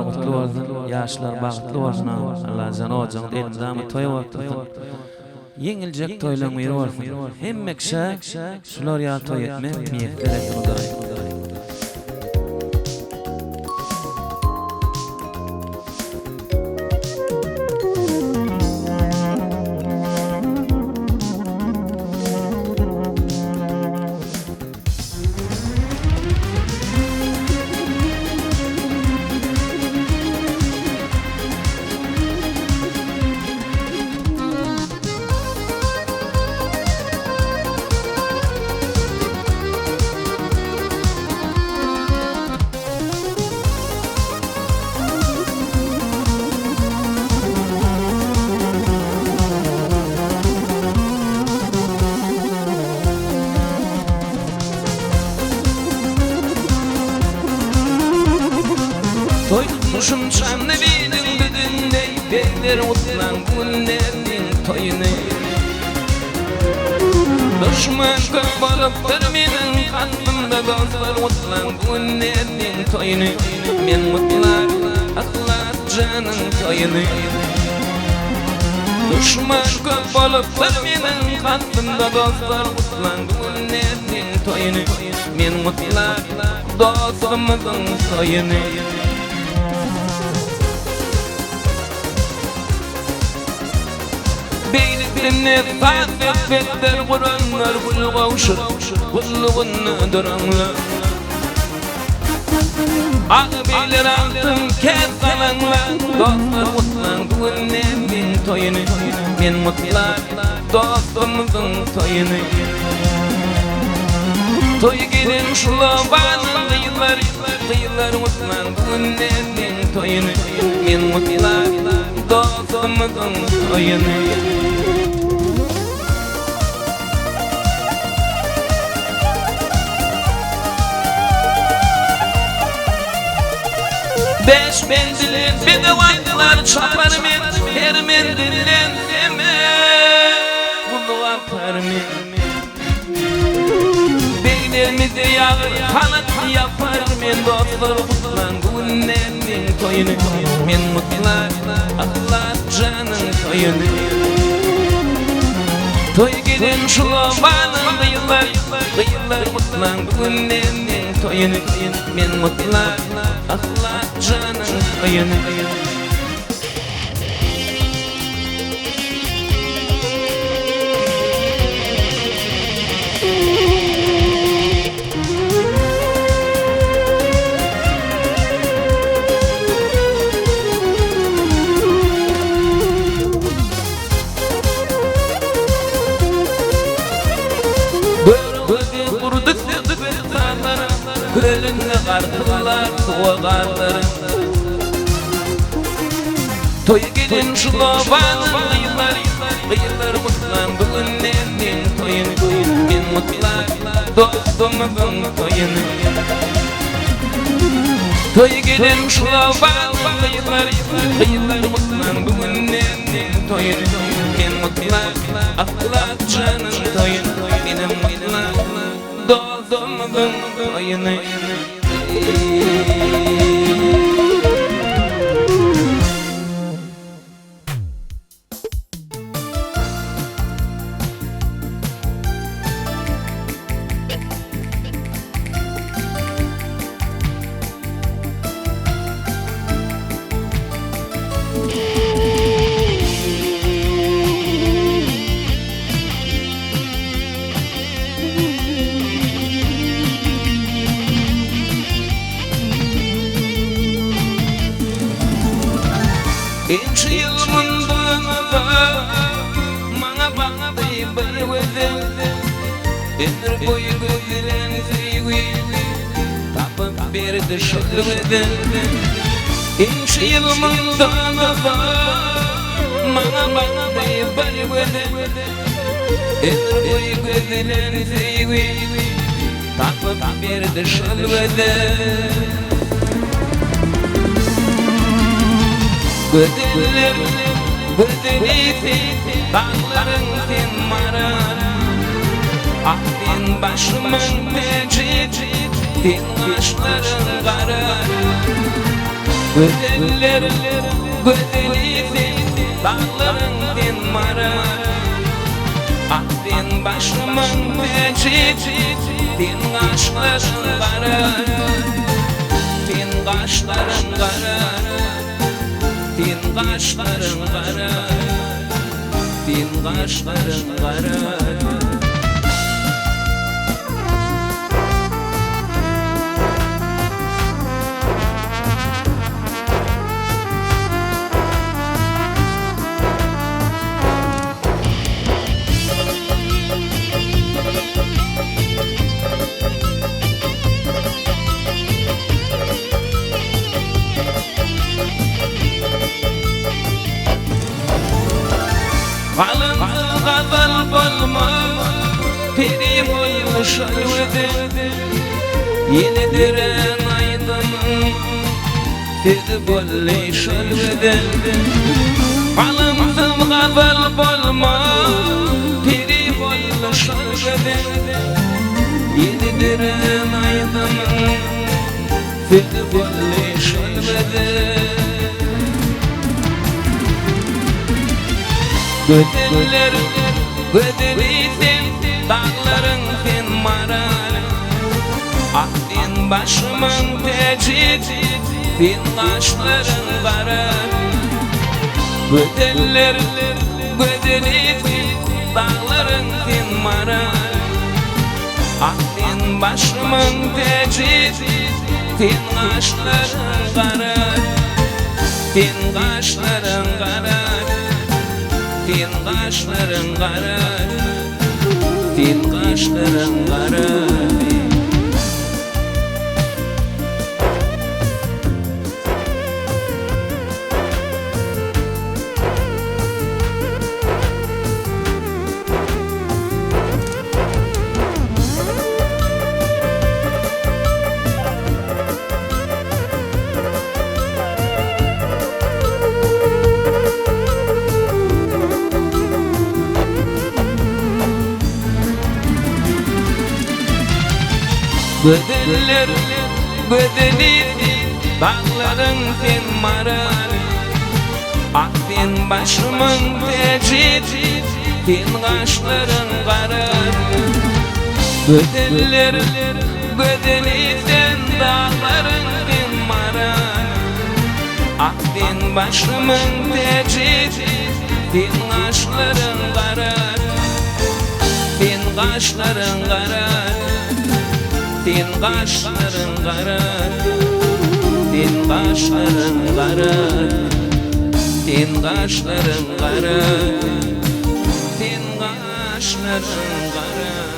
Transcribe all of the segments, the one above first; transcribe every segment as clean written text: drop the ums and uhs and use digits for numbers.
kutlu bolsun. Yaşlar bagtly bolsun. Allah janojaň elimdämi toy wagtynda. Yeňiljek toylaň biri bolsun. Hemmekşe şular ýa toy etmek niýetler etmek. Toydumuşum şanlı benim düdündey, beyler utlan günlerinin toyunu. Düşman köp olup menin kalbimde dostlar utlan günlerinin toyunu. Men mutlar aklar canın toyunu. Düşman köp olup menin kalbimde dostlar utlan günlerinin toyunu. Men mutlar dostumuzun toyunu. Beyliklerine fâfetler Kur'anlar kul kavşur kulluğunu duranlar. Ağı beyler altın kez kalanlar dostlar mutlan günlerinin toyunu. Men mutlar dostumuzun toyunu. Toy gelin şulabanın kıyılar mutlan günlerinin toyunu. Men mutlar dostumuzun toyunu. Beş mendilin bedavaydılar çapar men, her mendilin deme bunu apar men. Beylerimize yağır kanat yapar men, dostlar kutlan günlerinin toyunu. Men mutlar aklar canın toyunu. Toy gelin şulabanın kıyılar kutlan günlerinin toyunu. Men mutlar aklar canın toyunu. Gölünle kardılar tuğagarları. Toy gelin şulabanın kıyılar mutlan günlerinin toyunu. Men mutlar dostumuzun toyunu. Toy gelin şulabanın kıyılar mutlan günlerinin toyunu. Men mutlar aklar canın toyunu. Benim mutlar dostumuzun toyunu. İnci yılımın dağında bana bir gözüm. Ömür boyu gözülen sevgi tapıp berdi şöyle. İnci yılımın dağında bana bir gözüm. Ömür boyu gözülen sevgi tapıp berdi şöyle. Gözlerim, gözlerisin, dağların sen marar. Aklın başımın mecid, sen kaşların karar. Güzeller güzelisi dağların din marar Akdin başımın peci din kaşların karar Din kaşların karar Din kaşların karar Din kaşların karar Kalın kadar bulma piri bulmuş alvede Yeni diren aydın Fidi bulmuş alvede Kalın kadar bulma piri bulmuş alvede Yeni diren aydın Fidi bulmuş alvede Güzeller güzelisi dağların fin marar Akdin başımın teci din kaşların karar Güzeller güzelisi dağların fin marar Akdin başımın teci din kaşların karar Din kaşların karar Din kaşların karar Din kaşların karar Güzeller güzelisi dağların fin marar Akdin başımın teci din kaşların karar Güzeller güzelisi dağların fin marar Akdin başımın teci din kaşların karar Din kaşların karar Din kaşların karar Din kaşların karar Din kaşların karar Din kaşların karar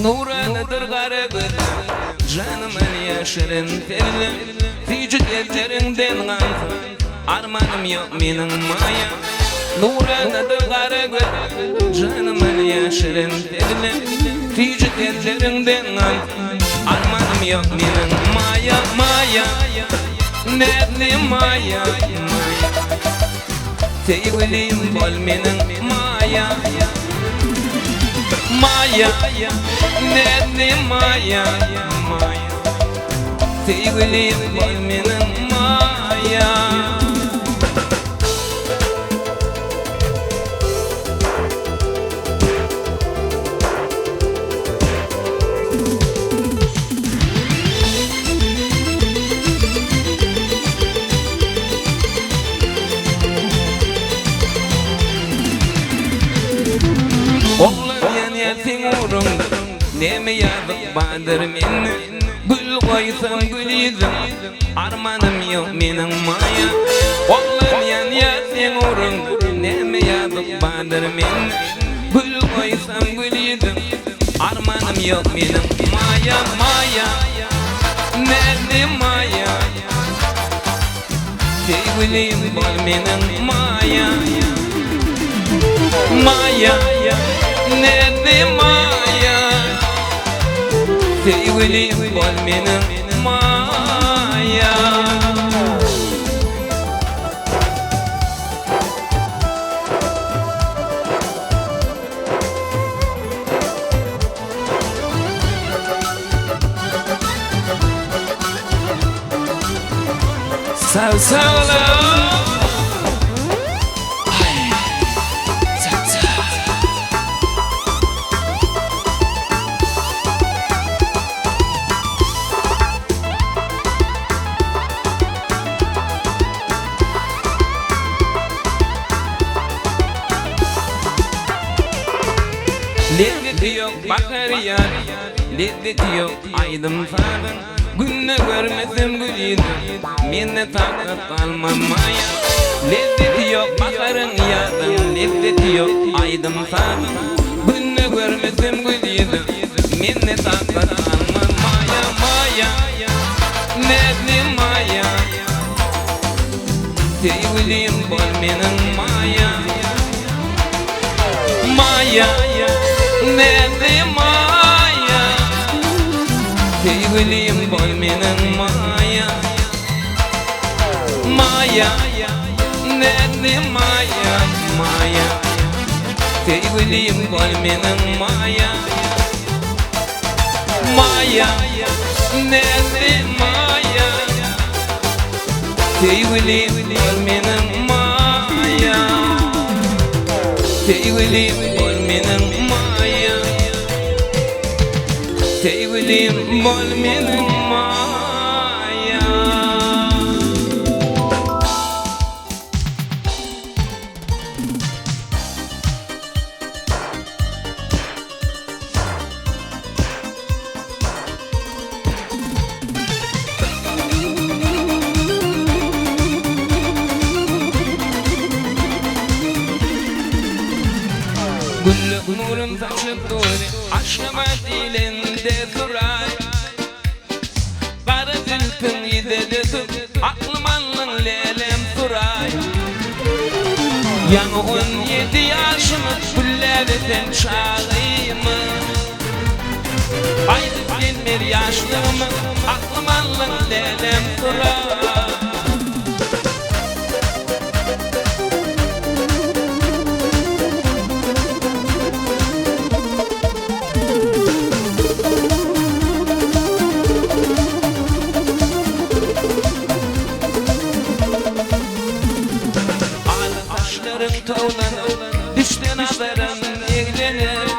Nuranıdır garı gıdı Canımın yaşırın telli Vücut ellerinden kaldı Armanım yok benim maya Nuranıdır garı gıdı Canımın yaşırın telli Vücut ellerinden kaldı Armanım yok benim maya Maya Nedli maya Sevgilim bol benim maya Maya, nedli maya, maya Sevgilim bol benim maya Oğlan yan yelsin uğrun Neme yazık badır minni koysam gülüydüm, armanım yok menin maya. Oğlan ya sen orun, neme yazıp badır men. Gül koysam gülüydüm, armanım yok menin maya maya. Nerede maya? Sevgilim bol menin maya. Maya, nerede maya? Sevgilim bol menin maya. Sağ lezzeti yok bakar yar, lezzeti yok aydım sarın. Günne görmesem gülüydüm, menne takat almamaya. Lezzeti yok bakarın yardım, lezzeti yok aydım sarın. Günne görmesem gülüydüm, menne takat almamaya maya. Nerede maya? Sevgilim bol menin maya. Maya, nerede maya? Sevgilim bol menin maya. Maya, nerede maya? Maya, sevgilim bol menin maya. Maya, nerede maya? Sevgilim bol menin maya. Sevgilim bol menin maya. Sevgilim bol menin maya. Güllük nurun saçıp duri, aşkıma dilinde duray. Kara zülfün izede tut, aklım alın lelem suray. Yanı 17 yaşımız, güllerde sen çağıyımı. Aydık gelmer yaşlığımı, aklım alın lelem suray. Düşten haberim ilgilenir.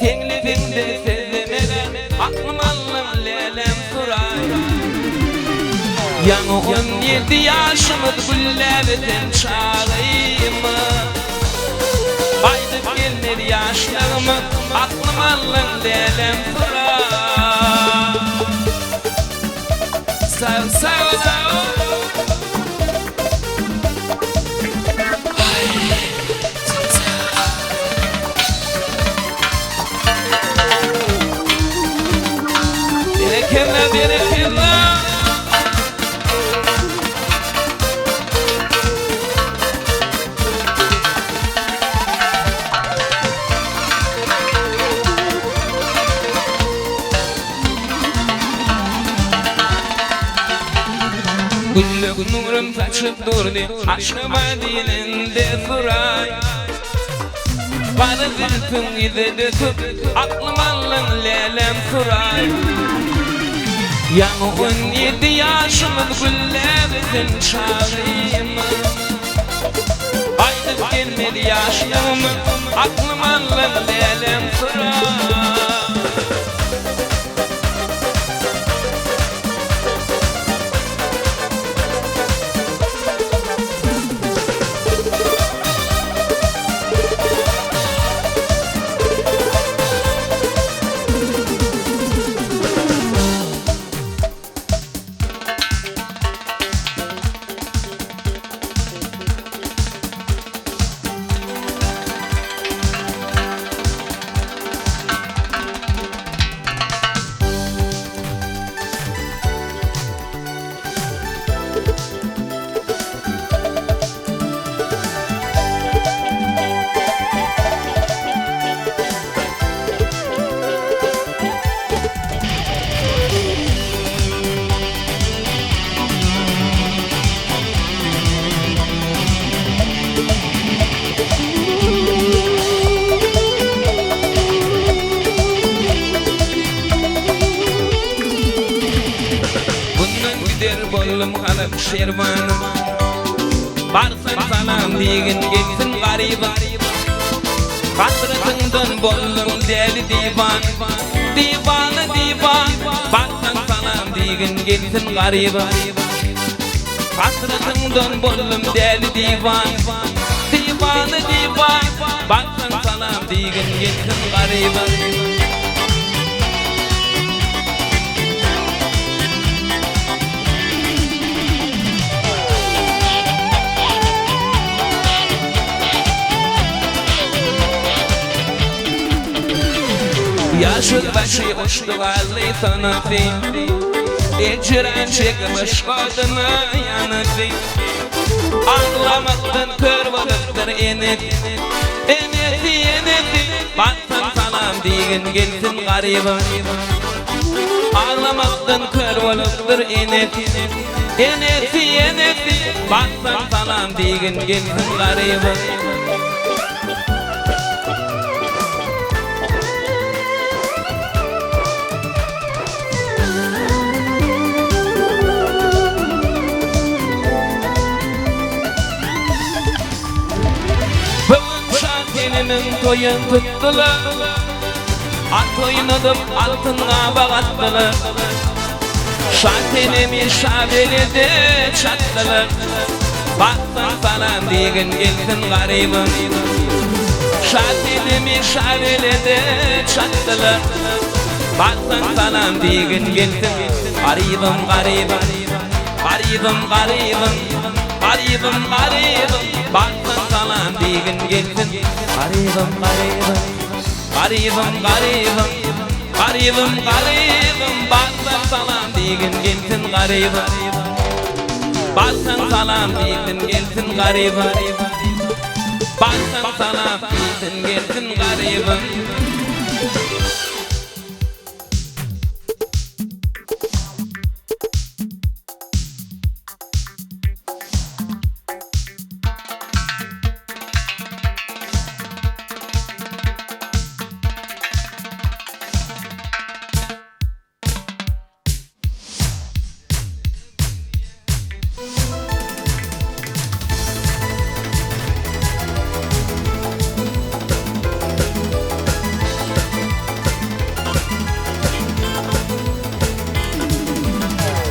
Tenglibimde sezemeden aklım alın lelem suray. Yanı 17 yaşımız güllerden çağırayımı. Aydık gelir yaşlarımı, aklım alın lelem suray. Sağ Güllük nurun saçıp durdu, aşkıma dilinde duray. Kara zülfün izede tut, aklım alın lelem suray. Yanı 17 yaşımız güllerden çağırayımı. Aydık gelmedi yaşlığımı, aklım alın lelem suray. bollum halak şervanım. Barsan salam degin gelsin garibim. Hasretindin bollum deli divan. Divanı divan. Barsan salam degin gelsin garibim. Hasretindin bollum deli divan. Divanı divan. Barsan salam degin gelsin garibim. Yaşıl başı uçtu gazlı tanıdı. Ecren çekmiş kadını yanıdı. Ağlamaktan kör valıktır enedi. Enedi enedi. Batsan salam degin gelsin garibim. Ağlamaktan kör valıktır enedi. Enedi enedi. Batsan salam degin gelsin garibim. Gelinin toyun tuttular. At oynadım altına bağattılar. Şatenimi şabelede çattılar. Batsan salam degin gelsin garibim. Şatenimi şabelede çattılar. Batsan salam degin gelsin garibim garibim. Garibim garibim. Garibim garibim. Batsan salam degin gelsin garibim garibim. Garibim garibim. Garibim garibim. Batsan salam degin gelsin garibim. Batsan salam degin gelsin garibim. Batsan salam degin gelsin garibim.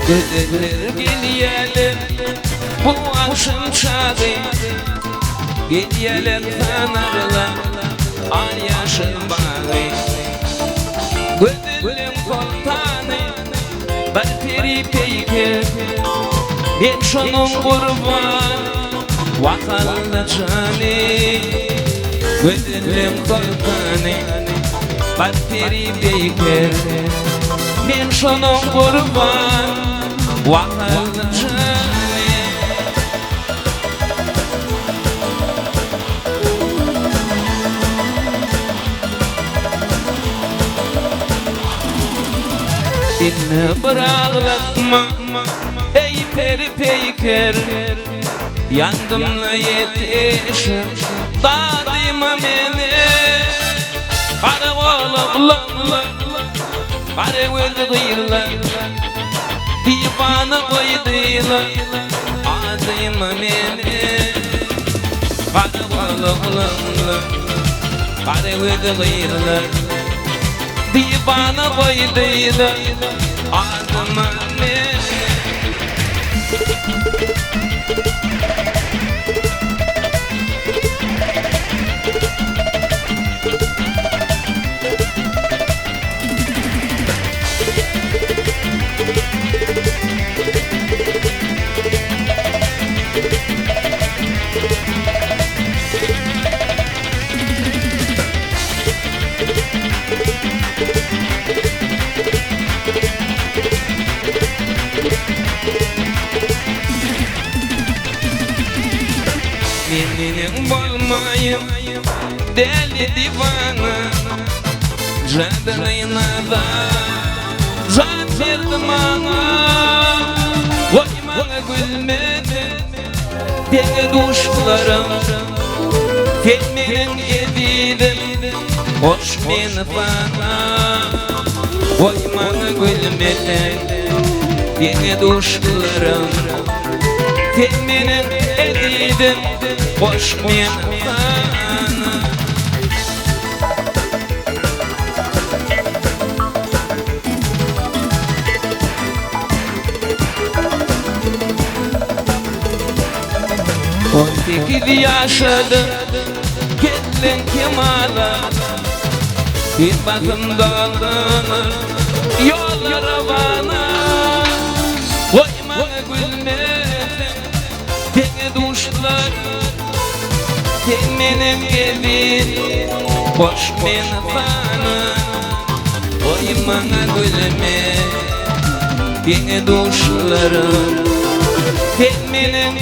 Geceler geliyelim bu akşam çağı. Geliyelim sanarlar al yaşın bağı. Gözlerim koltanı bir peri peyker. Ben şunun kurban vakallı canı. Gözlerim koltanı bir peri peyker. Ben şunun kurban vakallı canı. Beni bıraklatma ey peri peyker. Yandımla yetişir dadıma beni. Kara oğlaklarla kara gözü kıyırlar. Divanı koydular adıma beni. Kara oğlaklarla kara gözü kıyırlar. Divanı koydular adıma beni. Senin olmayım deli divana. Cadırına da can verdim bana. Koymana gülmedin deli duşlarım. Filmin edildim hoş beni bana. Koymana gülmedin Yeni duşlarım Sen menin edidin Boş men sana On sekiz yaşadım Kendin kemala Bir bakım dağlanır Yollara bana Koyma gülmesin Seni duşlar Sen benim evin Boş men sana Koyma gülme Seni duşlarım Sen benim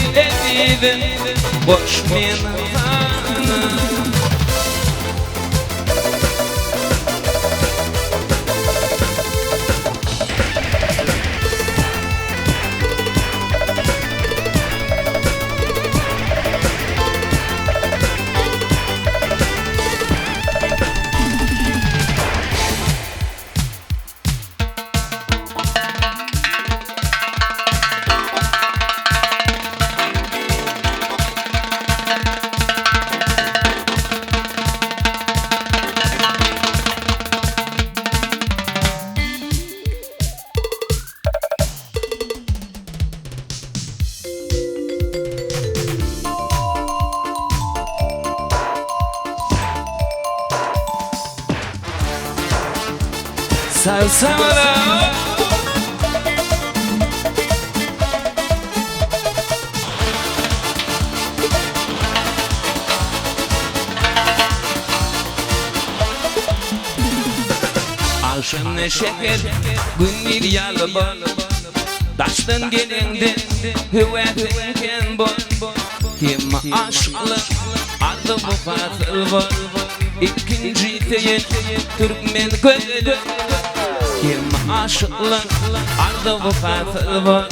evin Boş men sana Salsala Aşın ne şeker Günlil yalı bol Daştın gelindi Hüvetin ken bol Kim aşklı Adı bu fatıl bol İkinci teyin Türkmen gölü Kim aşıklı Arda bu fatıl var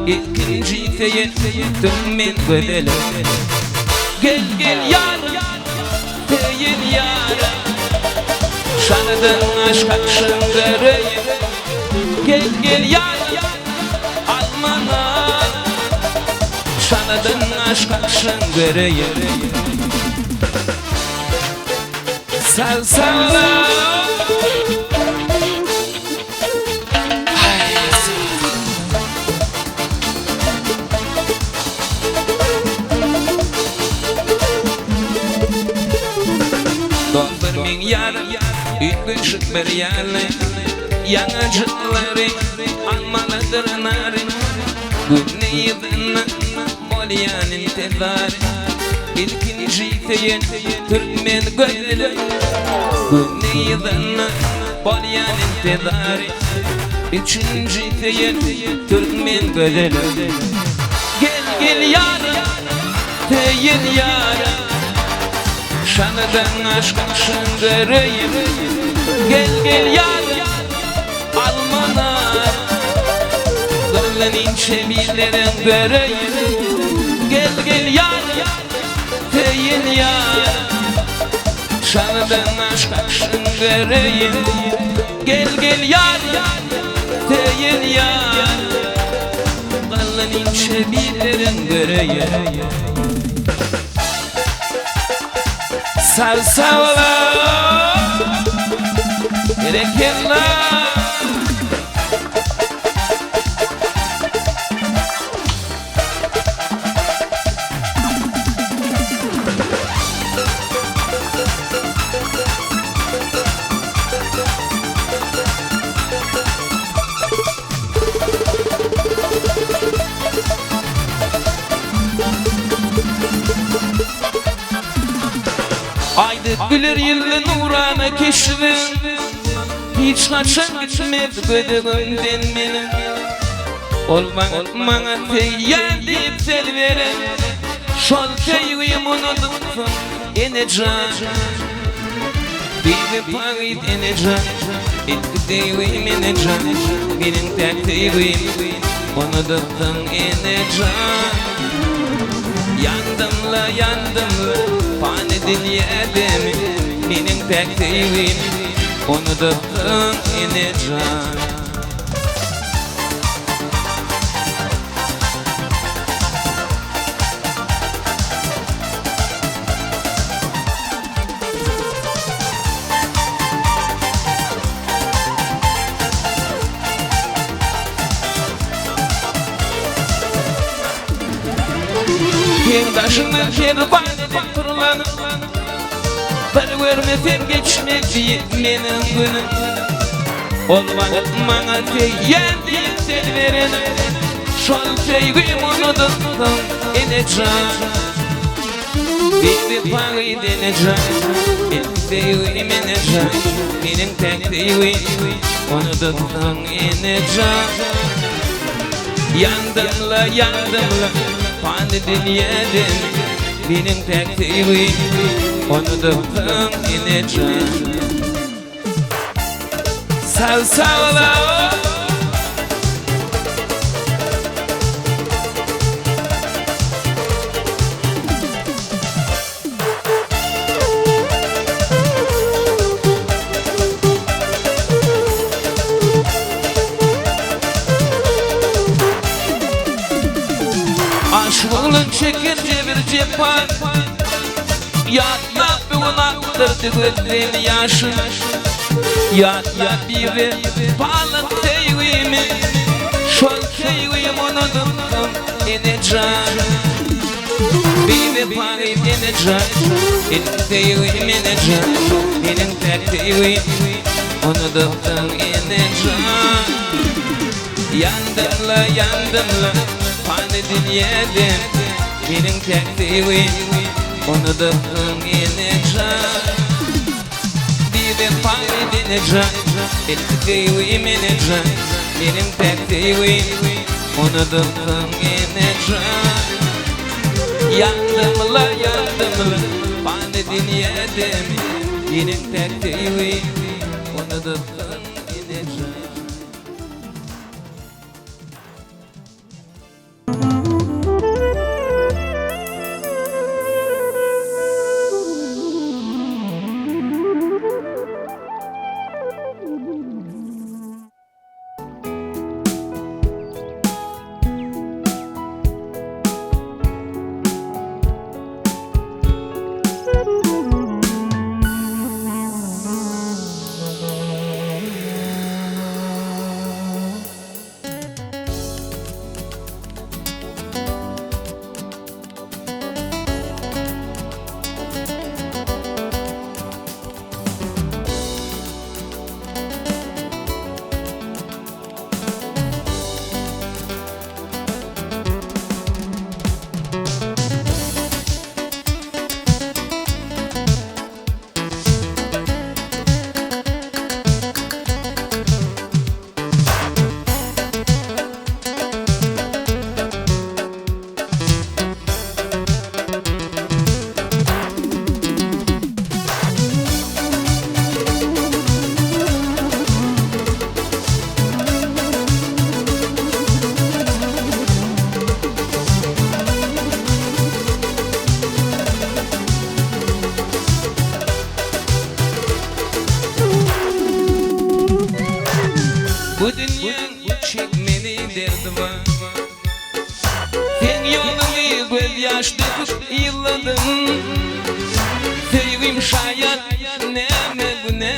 İkinci teyin Türkmen gölü Gel gel yar Teyin yar Şanıdın aşk akşın göreyim Gel gel yar Almana Şanıdın aşk akşın göreyim Salsala Doktor min yarım Üç şık bir yerli Yanıcıları Almalıdır narın Güneyden Molyan intizarı İkinci teyin Türkmen gölü Güneyden Molyan intizarı Üçüncü teyin Türkmen gölü Gel gel yarım Teyin yarım Şanıdan aşk akşın göreyim Gel gel yarım Almana Gönlün çevirlerin göreyim Gel gel yarım Teyin yarım Şanıdan aşk akşın göreyim Gel gel yarım Teyin yarım Gönlün çevirlerin göreyim Salsala Gerekirler Aydık bilir yıllı nurana keşfim Hiç kaçan gitmez gödüğümden benim Olmana teyyar deyip sel veren Şol teyyim unutup eneceğim Bibi parit eneceğim Etki teyyim eneceğim Benim tek teyyim unutup eneceğim Yandım la Fani dinleyelim Benim tek teyyim Unutup eneceğim Kendaşından kervan edip kurulan bir görmesem geçmek değil menin günüm ol vakit bana teyyen diye sen veren şol sevgim unutup ineceğim bir parayı deneyeceğim sevgim ineceğim benim tek sevgim unutup ineceğim yandım la Pandı dinledim benim tek sevgim unutup ineceğim Sağ ola Aşkının çekince bir cephan Yatla bir unaktırdı gözlerini yaşın Yatla bir ve balık sevgimi Şol sevgim unutup ineceğim Bir ve balık ineceğim Sevgim ineceğim Benim tek sevgim unutup ineceğim Yandım la Pandı dinledim benim tek sevgim unutup ineceğim Bir ben pandı dinleyeceğim benim sevgim ineceğim benim tek sevgim unutup ineceğim Yandım la pandı dinledim benim tek sevgim unutup ineceğim Bu dünyanın çekmeli derdi var Sen yolunu göz yaş döküp yılladın Sevgim şayet neme bu ne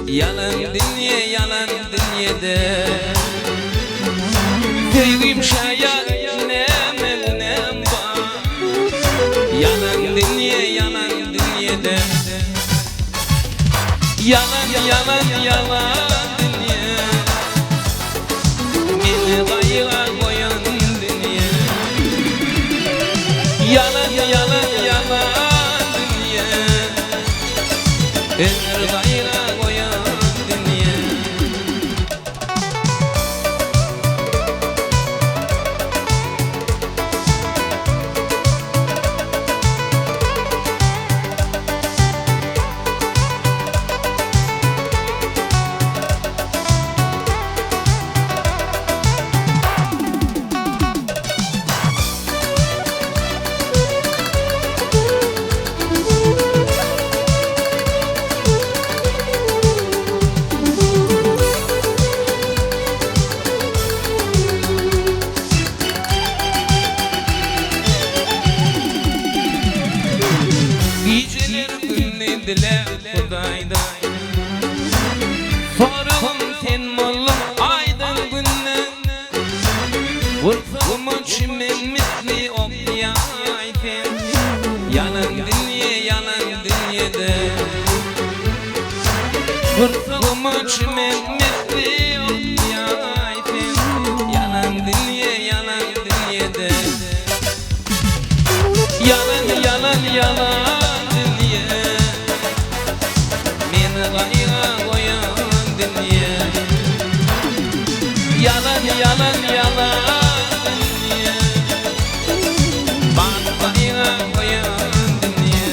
Yalan dünyada Sevgim şayet neme bu ne Yalan dünyada Yalan Beni gayra koyan dünya Yalan dünya Ömür gayra koyan dünya Diler Kuday'dan Farığım sen mollum aydın günden Vurfağımı çimen misli dünya yalan dünyada. Yalan yalan yalan dünya. Meni gayga koyan dünya. Yalan yalan yalan dünya. Bana gayga koyan dünya.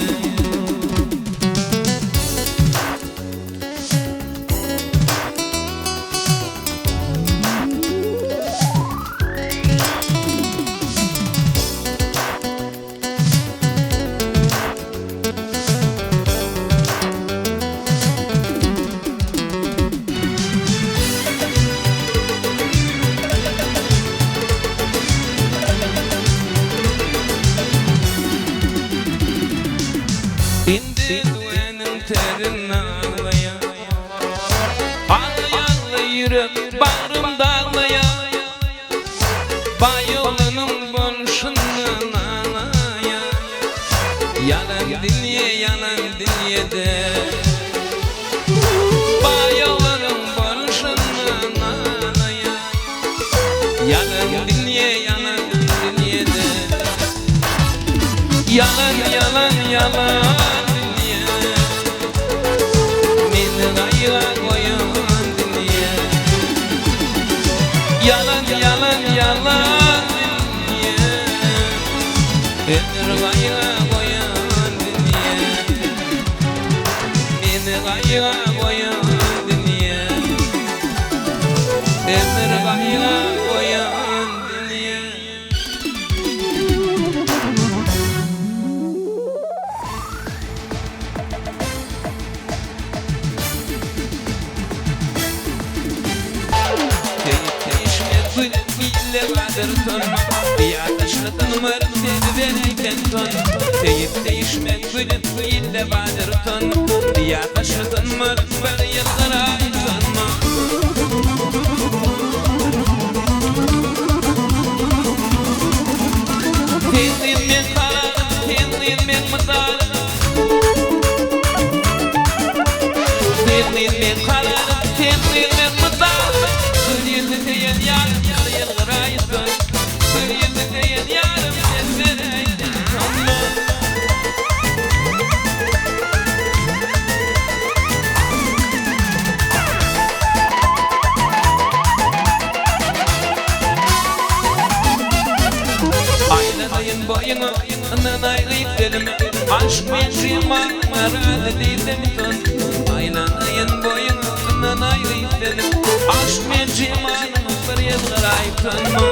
İndi duanın terini ağlaya, ağlayanlı yürek bağrımda ağlaya, bayolunun bonşundan ağlaya. Yalan dünyada, bayolunun bonşundan ağlaya. Yalan dünyada, yalan yalan yalan. Yalan yalan yalan dünya. Beni gayga koyan dünya. Beni gayga koyan dünya. Beni gayga koyan dünya. Bir ateşli tanımır seni vereyken ton. Değişmek gülüm ille vardır ton. Bir ateşli tanımır bir yıllara sanma. Tenliğin ben kararım, tenliğin ben mıdarım. Tenliğin ben kararım, tenliğin ben mıdarım. Gülüyüzü diyen yarım, yıllara sanma. Gülüyüzü diyen yarım, yıllara sanma. Aylanayın boyunu, nanaylayıp dedim. Aşk meşriman, maralı değilim ton. Aylanayın boyunu, nanaylayıp dedim. Aşk meşriman, bir yıllara sanma.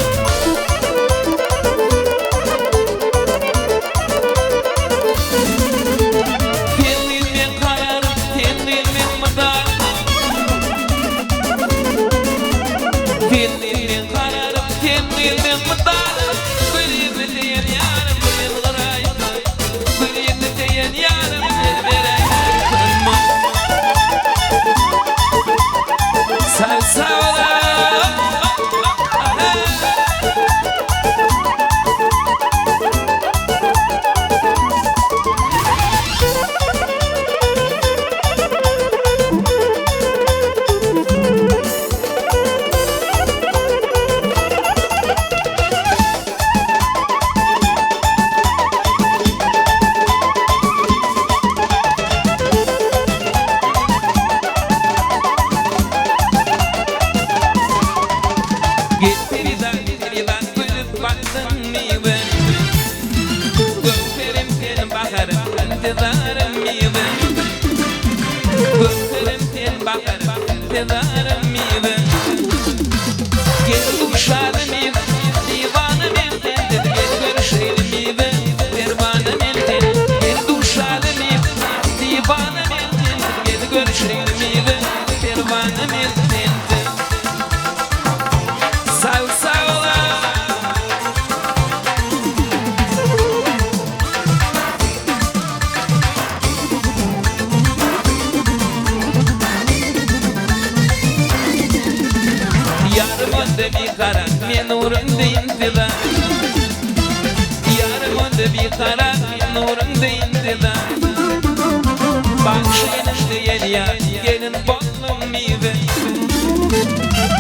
Gelin bollum mive,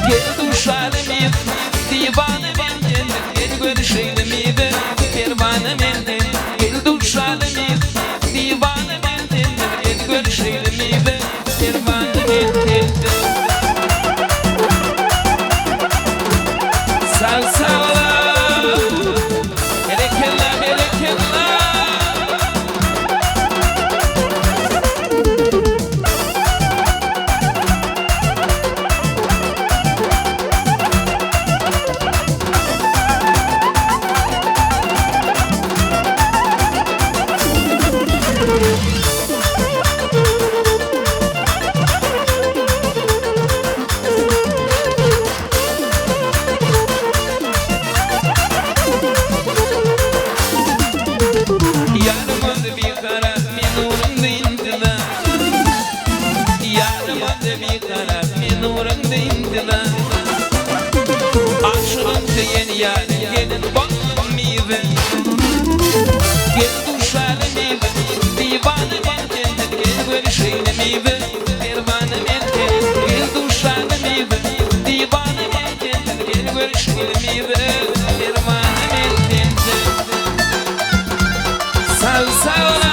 gelin duşarım Divane menden gel görüşelim ibe Kervane menden gel duruşalım ibe Divane menden gel görüşelim ibe Kervane menden Sağ sağ ola Berekella berekella Gelin bakmam ibe Gel duşalım ibe Divane menden gel görüşelim ibe Kervane menden gel duşalım ibe Divane menden gel görüşelim ibe Kervane menden Sağ sağ ola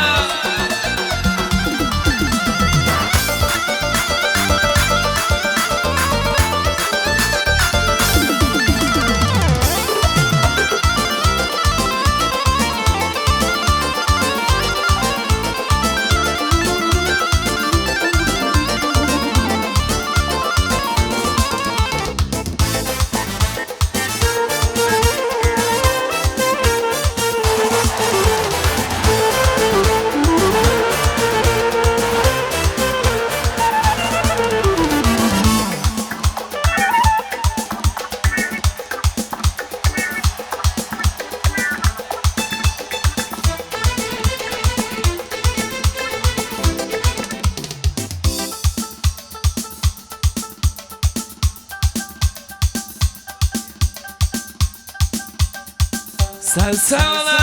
Sağ sağ ola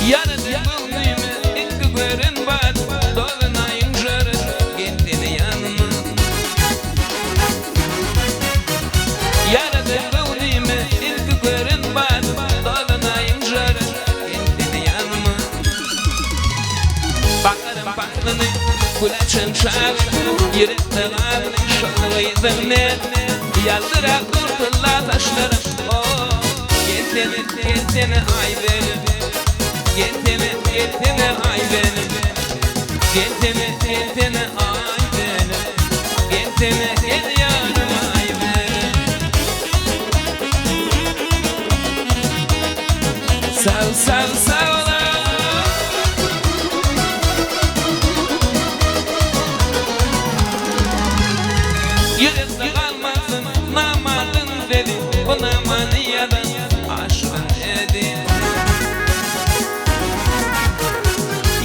Yaradı bulduğumu ilk gören var Dolunayın jörü kendini yanıma Yaradı bulduğumu ilk gören var Dolunayın jörü kendini yanıma Bakarım baklını kulaçın çağır Yürekte ağrını şoğluydum ne Yaldıra kurtulla taşlarım Yetene ay benim Yetene ay benim Yetene ay benim Yetene gel yanıma ay benim Sağ ola Yürekte kalmasın namadın dedi Bu namaniyadan aşkın edin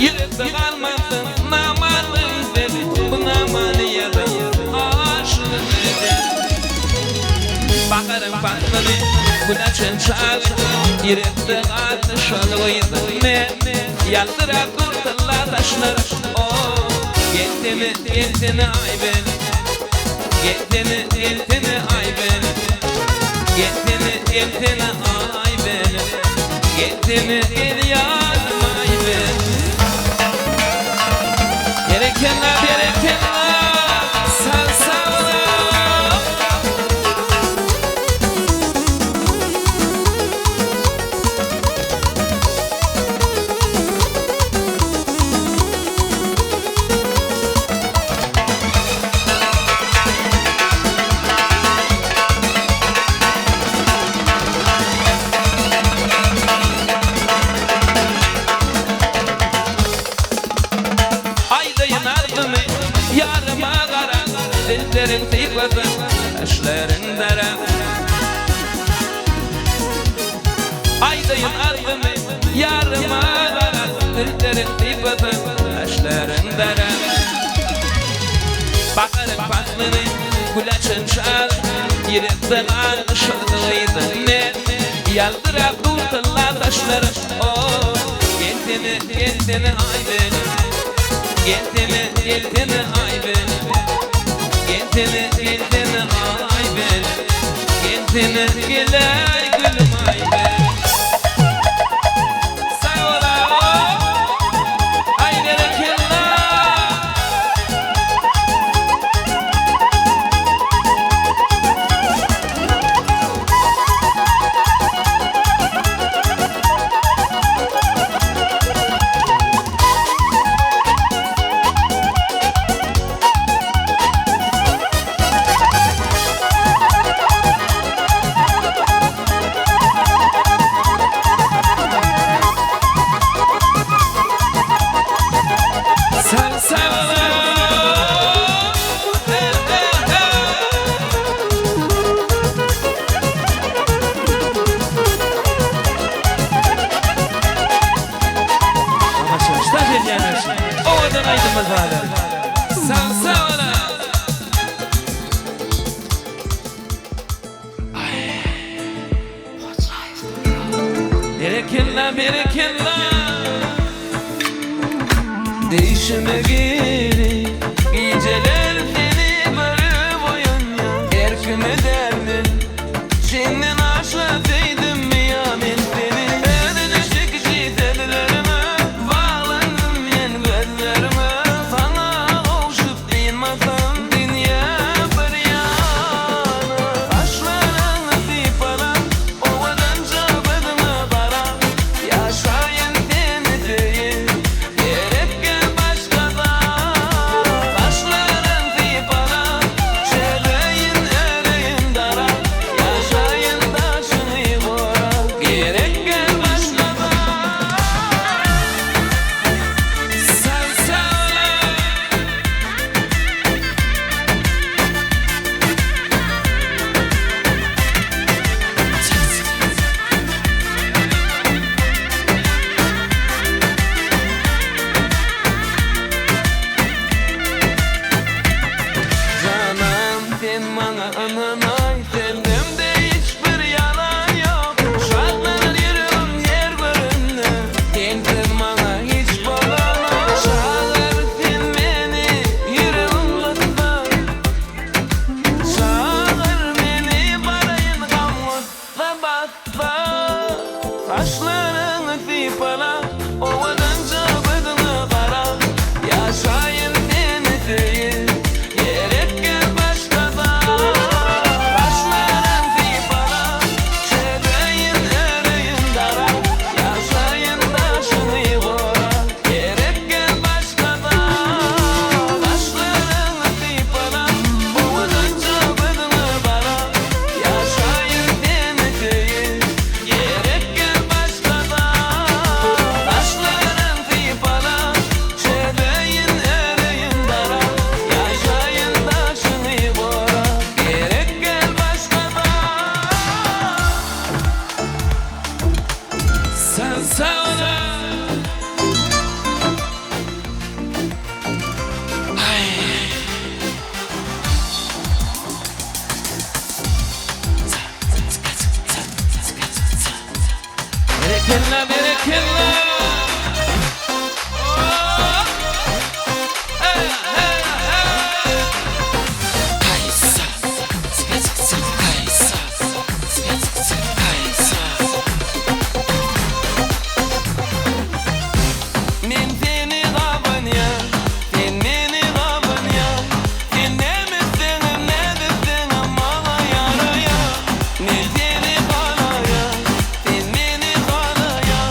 Yürekte kalmasın namadın dedi Bu namaniyadan aşkın edin Bakarım baklını kulaçın çağır Yürekte kaldı şoğluydum ne Yaldıra kurtulla taşlar Yetene ay benim Yetene ay benim Yetene ay benim Yetene gel yanıma ay benim Berekella berekella Sağ ola Dillerin tıkladı, taşların dara Aydayın ardımı, yarıma dara Dillerin tıkladı, taşların dara Bakarım paklını, kulaçın çal Yürekten ağışırdıydı ne Yaldıra kurtular taşları Oh Geltini ay benim Geltini ay benim Geltini ay benim Geltini giley gülüm ay benim Sağ ola Ay berekillah Berekillah Değişime geri Geceler seni böyle boyunca Erkim eder mi? Senin aşağıdaydım mi yamin seni Önüne çekici tellerime Bağlandım yen gözlerime Sana kavuşup inmasam dünya bir yana Taşlarına siparan Ovadan çabadına baran Yaşayın seni değil Gerek gel başkadan Taşların siparan Çeleyin ereyin daran Yaşayın taşını boran Gerek gel başkadan Sen söyle Canım sen bana ananay Sendimde hiçbir yalan yok Şartlar yürüm yer bölümde Sensin bana hiç bağlama Çağır sen beni yüreğimden Çağır beni barayın kamutla basta Saçlarını sipala Ovadan çabadını kara Yaşayın seni değil Gerek gel başkadan Taşların sipala Çeleyin ereyin dara Yaşayın taşını bora Gerek gel başkadan Taşların sipala Ovadan çabadını kara Yaşayın seni değil Gerek gel başkadan Taşların sipala Çeleyin ereyin dara Yaşayın taşını bora Gerek gel başkadan Sen sağ ola Berekillah berekillah Oh Hey hey hey Kaysa Kaysa Kaysa Men seni kaban ya Sen beni kaban ya Sen ne misin ne desin ama yara ya Men seni kala ya Sen beni kala ya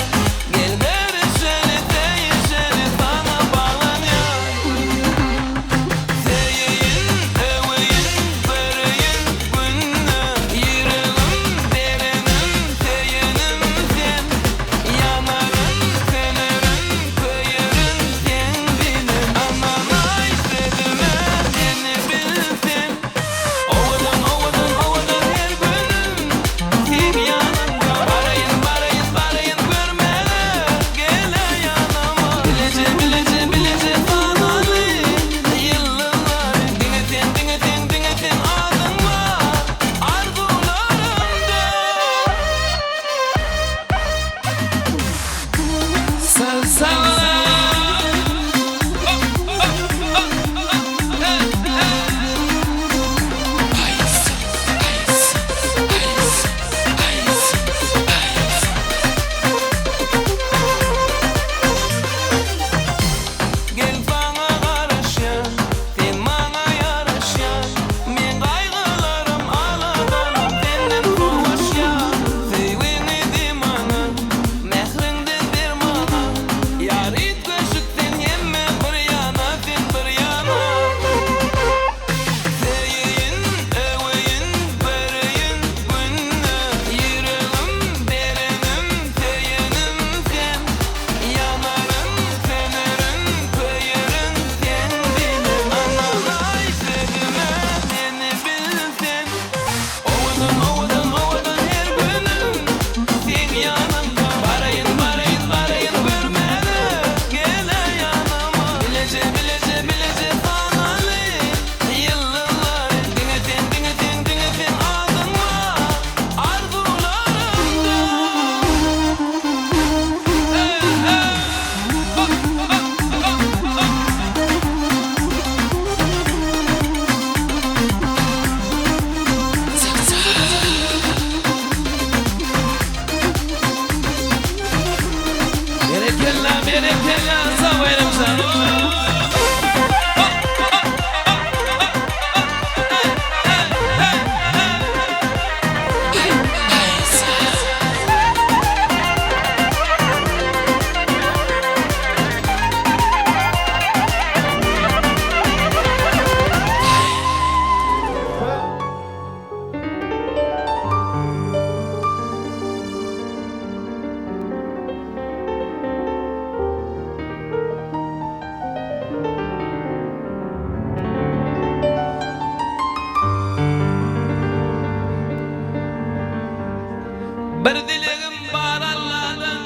Bir dilegim bar Allah'dan,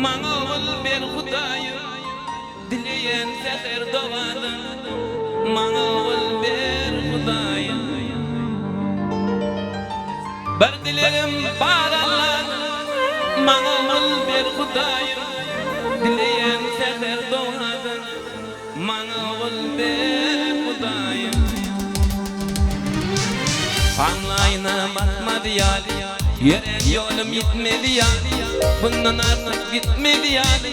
maňa ol ber Hudaýym. Dileýän seher dogadan, maňa ol ber Hudaýym. Bir dilegim bar Allah'dan, maňa ol ber Hudaýym. Dileýän seher dogadan, maňa ol ber Hudaýym. Anlayna bakmadı yali, yeren yolum gitmedi yali, bundan artık gitmedi yali,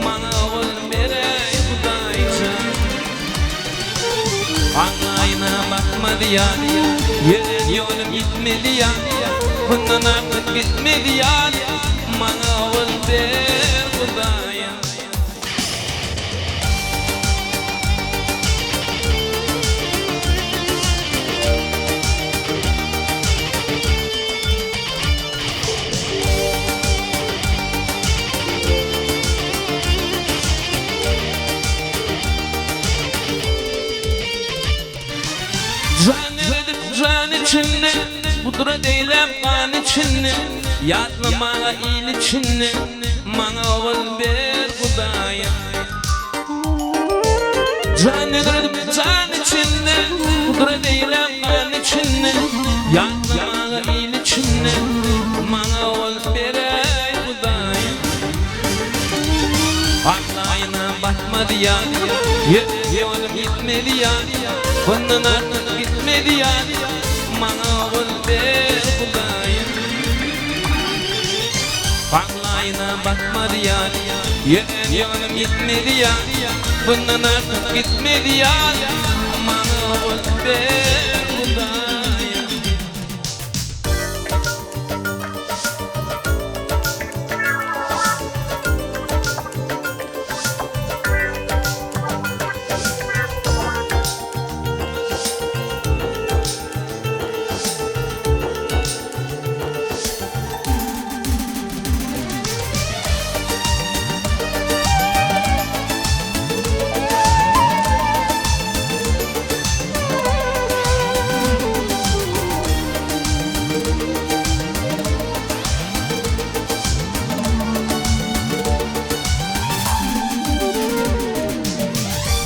bana ol berey Hudaýym. Anlayna bakmadı yali, yeren yolum gitmedi yali, bundan artık gitmedi yali, bana ol ber Hudaýym. Can içinde, pudra deylem kan içinde, yatlamağa il içinde, bana ol ber Hudaýym. Can içinde, pudra deylem kan içinde, yatlamağa il içinde, bana ol berey Hudaýym. Anlayna bakmadı yali, yolum gitmedi yali, bundan artık gitmedi yali, bana ol ber Hudaýym. Anlayna bakmadı yali, yolum gitmedi yali, bundan artık gitmedi yali, bana ol ber Hudaýym.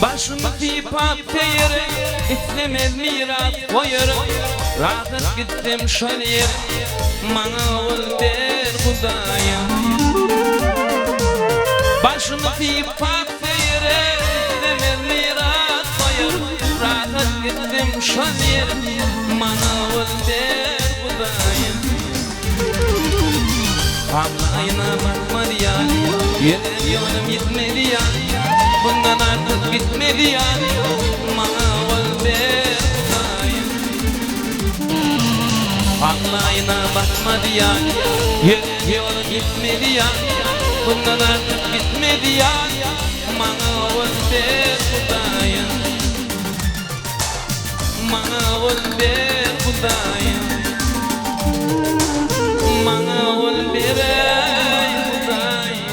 Başımı pipap teyere, istemez miras koyarım. Rahat gittim şol yere, bana ol ber Hudaýym. Başımı pipap teyere, istemez miras koyarım. Rahat gittim şol yere, bana ol ber Hudaýym. Anlayna bakmadı yali, yeren yolum gitmedi yali, bundan artık bitmedi yali, bana ol ber Hudaýym. Anlayna bakmadı yali, yeren yolum gitmedi yali, bundan artık bitmedi yali, bana ol ber Hudaýym. Bana ol ber Hudaýym. Bana ol berey Hudaýym.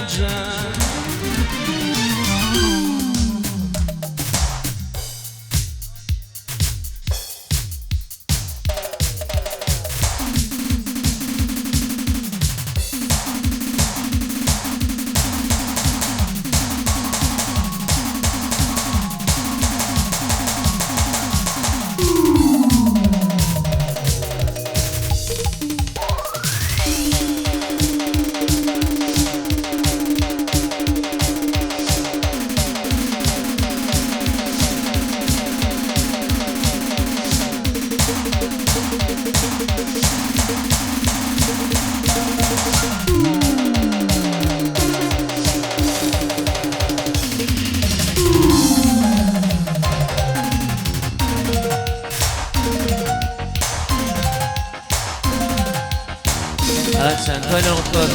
Evet sen toylar kutlu olsun.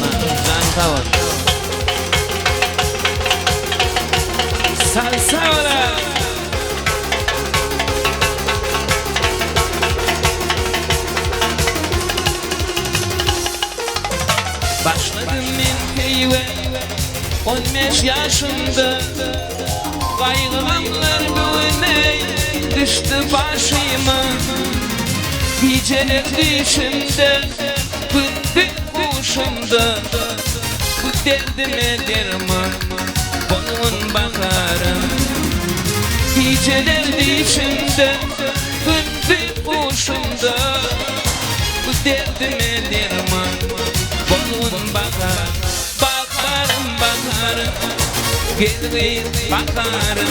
Can sağ ol. Salsa ola. Başladım men peyve 15 yaşımda, kaygılanlar güne düştü başıma. Geceler düşümde bıttı derdime derman Bolun bakarım Geceler içinde Gündüz kuşumda Bu derdime derman Bolun bakarım Bakarım Gelir bakarım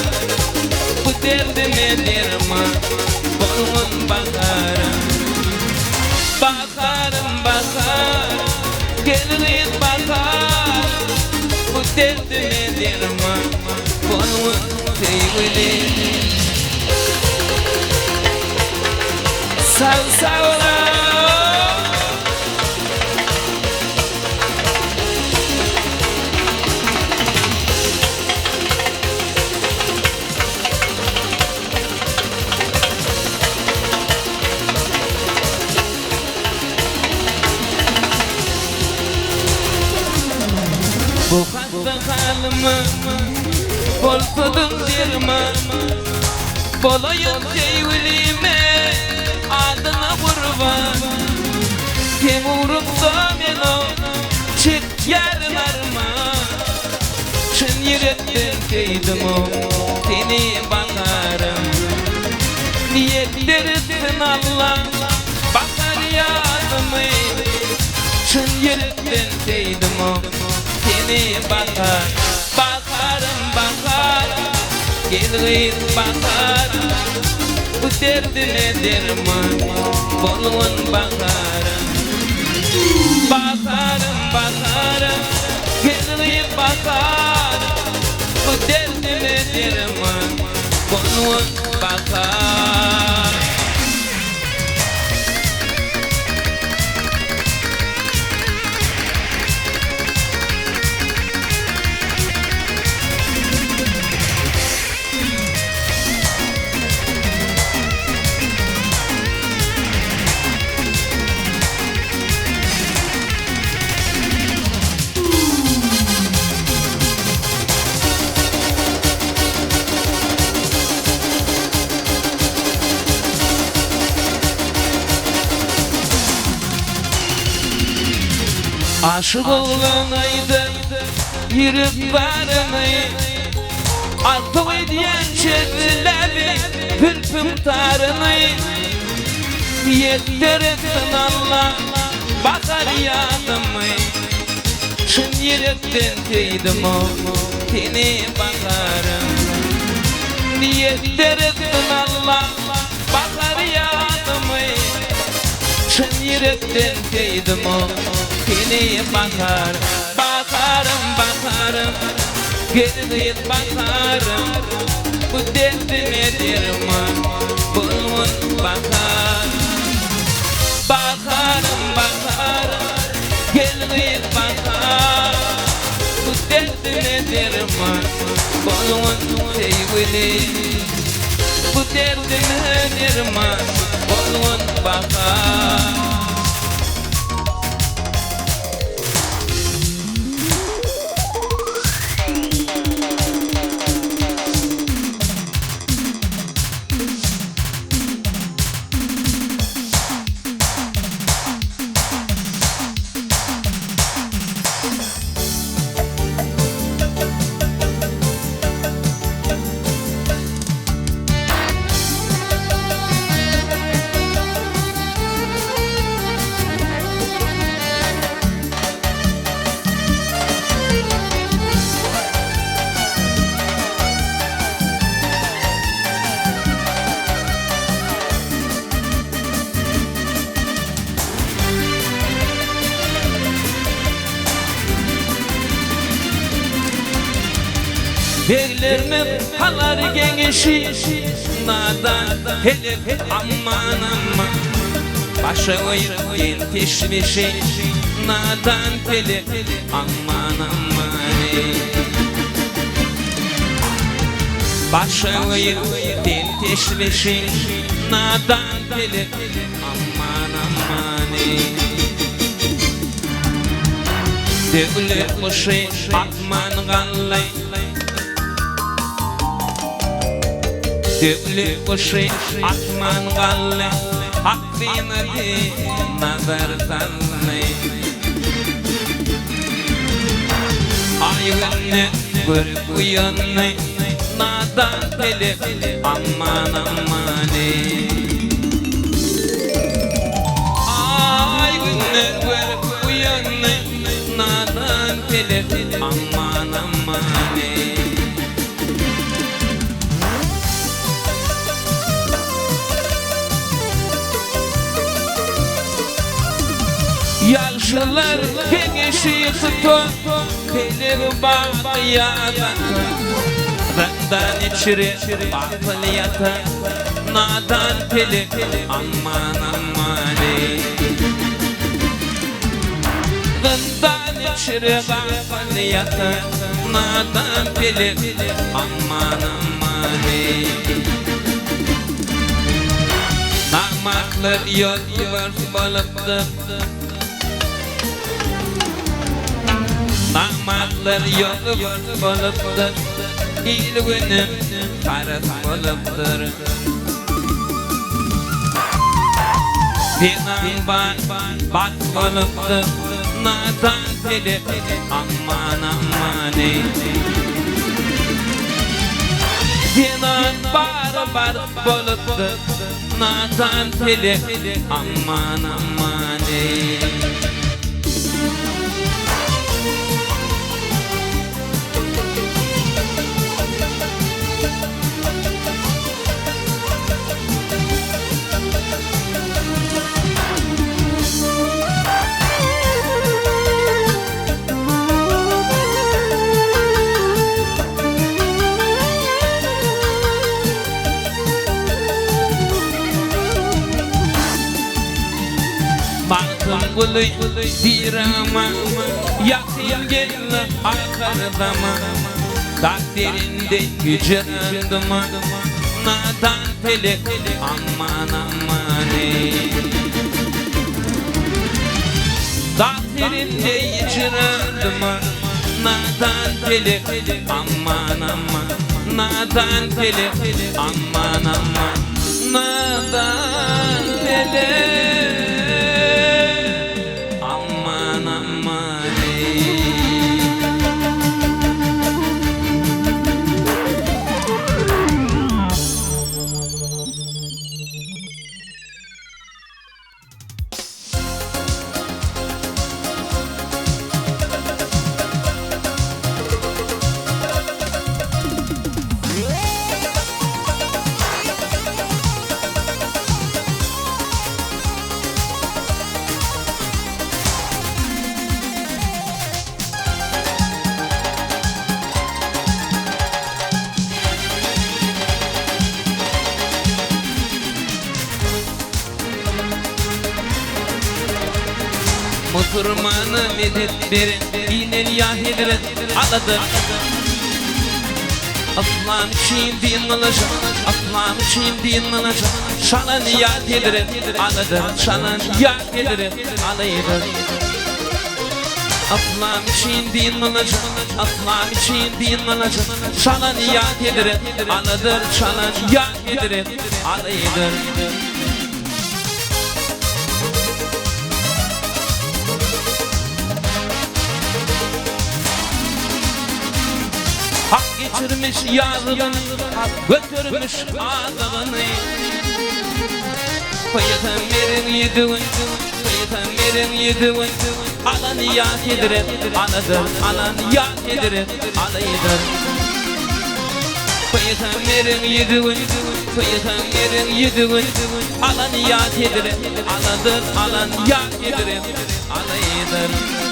Bu derdime derman Bolun bakarım Gelir bakar Bu derdime derman Bolun sevgilim Sağ ola Bu hasta halımı Bolsudum dirman Bolayım sevgilime Adına kurban Kim urupsa men o Çık yarlarıma Çın yürekten teydim o Seni bakarım Niyetlersin Allah Bakar yazımı Çın yürekten teydim o Seni bakarım Gelir bakarım Bu derdine derman Bolun bakarım Gelir bakarım Bu derdine derman Bolun bakarım Aşık olanaydı Yürüp varını Artık ediyen çevilebi Pülpüm tarını Yettirirsin Allah Bakar yadımı Çın yürekten teydim o Seni bakarım Yettirirsin Allah Bakar yadımı Çın yürekten teydim o Seni bakarım Gelir bakarım Bu derdime derman Bolun bakarım Gelir bakarım Bu derdime derman Bolun sevgilim Bu derdime derman Bolun bakarım Derlerime halar genişi Nadan hele aman aman Başa oyun teşvişi Nadan hele aman aman Başa oyun teşvişi Nadan hele aman aman Devlet kuşu atman gallay Devlet kuşu atman gallay Hakkına di nazar tanlay günü görüp uyanı nadan telip aman aman ay günler görüp uyanı nadan telip aman aman yaşlılar kengeşi tutun kelir bağıyatan Rıktan içri batıl yatan nadan telip aman aman Rıktan içri batıl yatan nadan telip aman aman Namaklar yol balıktı Namaklar yol balıktı İl günüm karık balıktır Dinan bat balıktı nadan telip aman aman Dinan bar balıktı nadan telip aman aman Gülü dirama yakın gelin arkadama takdirinde yücendim nadan telip aman aman takdirinde yücendim nadan telip aman aman nadan telip aman aman nadan telip Musurmanı medet verin dinel yahidret aladır Aslan için din alacak Aslan için din alacak Şalan yahidret aladır Şalan yahidret alaydır Aslan için din alacak Aslan için din alacak Şalan yahidret aladır Şalan yahidret alaydır Hak geçirmiş yarını, götürmüş adını Peygamberin yediğin, peygamberin yediğin Alanı yak edilir, anadır, alan yak edilir, alaydır Peygamberin yediğin, peygamberin yediğin Alanı yak edilir, anadır, alan yak edilir, alaydır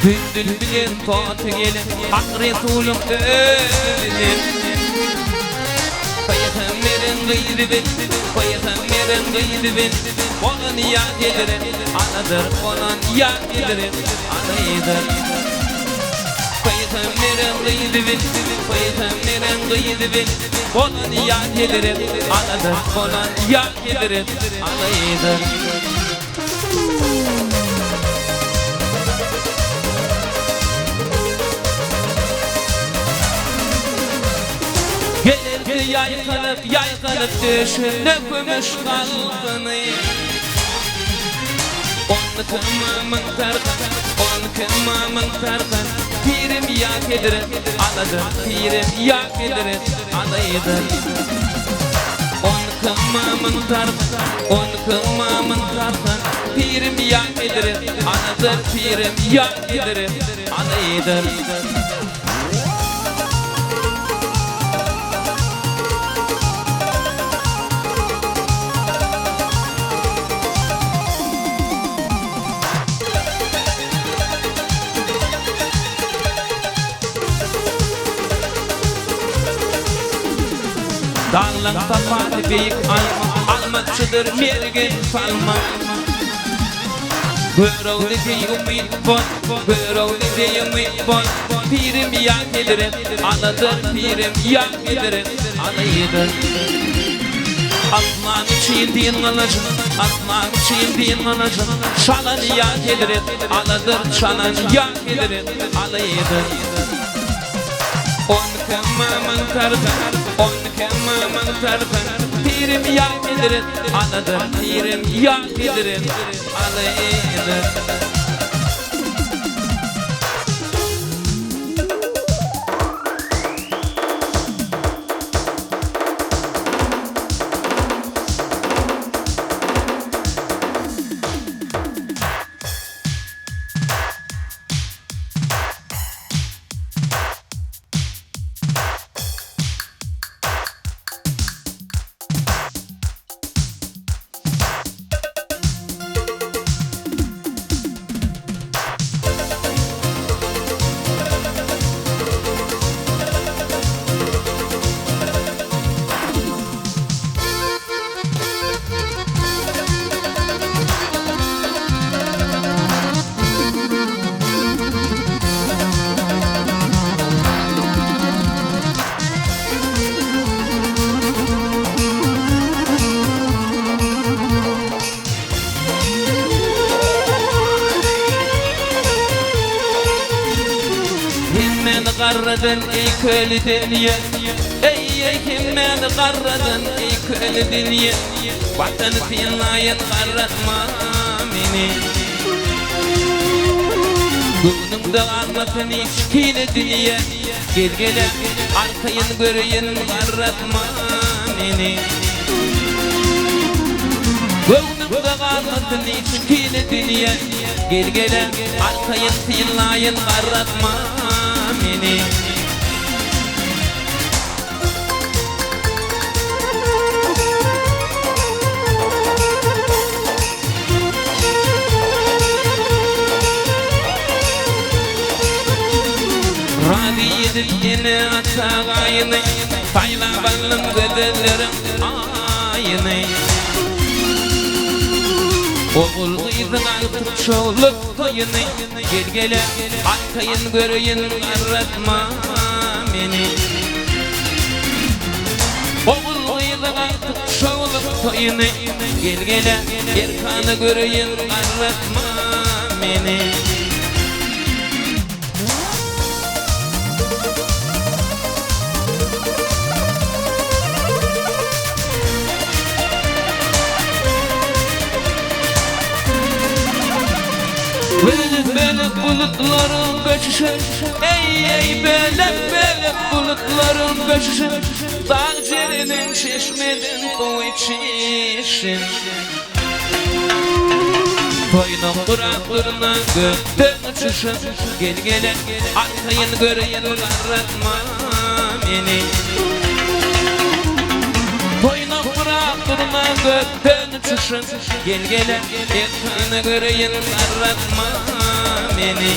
Bündül bilen totu gelin Hak Resulüm ölüm Peygamberin gıydı bin Peygamberin gıydı bin Onun yad edilir anadır Onun yad edilir anaydır Peygamberin gıydı bin Peygamberin gıydı bin Onun yad edilir anadır Onun yad edilir anaydır yaykanıp düşüne gümüş kalbını. On kımamın tarkan pirim yak edilir aladır, pirim yak edilir alaydır. On kımamın tarkan pirim yak edilir aladır, pirim yak edilir alaydır. Dağlan tapanı büyük almakçıdır mergin falma. Görov dediği ümit bol, pirim yak edilir aladır, pirim yak edilir alaydır. Aslan çiğdiğin alacın, şalan yak edilir aladır, şalan yak edilir alaydır. On kımamın tarkan pirim yak edilir aladır, pirim yak edilir alaydır. Qarradın ey köylü dünya, ey himmeni qarradın ey köylü dünya. Vatanı tinlayın qarratma meni. Gönlümde qalmasın içkili dünya, gel gele arkayın göreyim qarratma meni. Gönlümde qalmasın içkili dünya, gel gele arkayın tinlayın qarratma meni. Radi edip yine atağayını, payla balım gözlerim ayını. Oğul kızın artık çoğulup toyunu, gel gele arkayın göreyim qarratma meni. Oğul kızın artık çoğulup toyunu, gel gele erkanı göreyim qarratma meni. Belek bulutların göçüşü, ey belek bulutların göçüşü. Dağ cerinin çeşmeden bu içişin. Toyunun kuraklarına gökten uçuşun, gel gele arkayın göreyim qarratma meni. Toyunun kuraklarına gökten uçuşun, gel gele arkayın göreyim qarratma meni.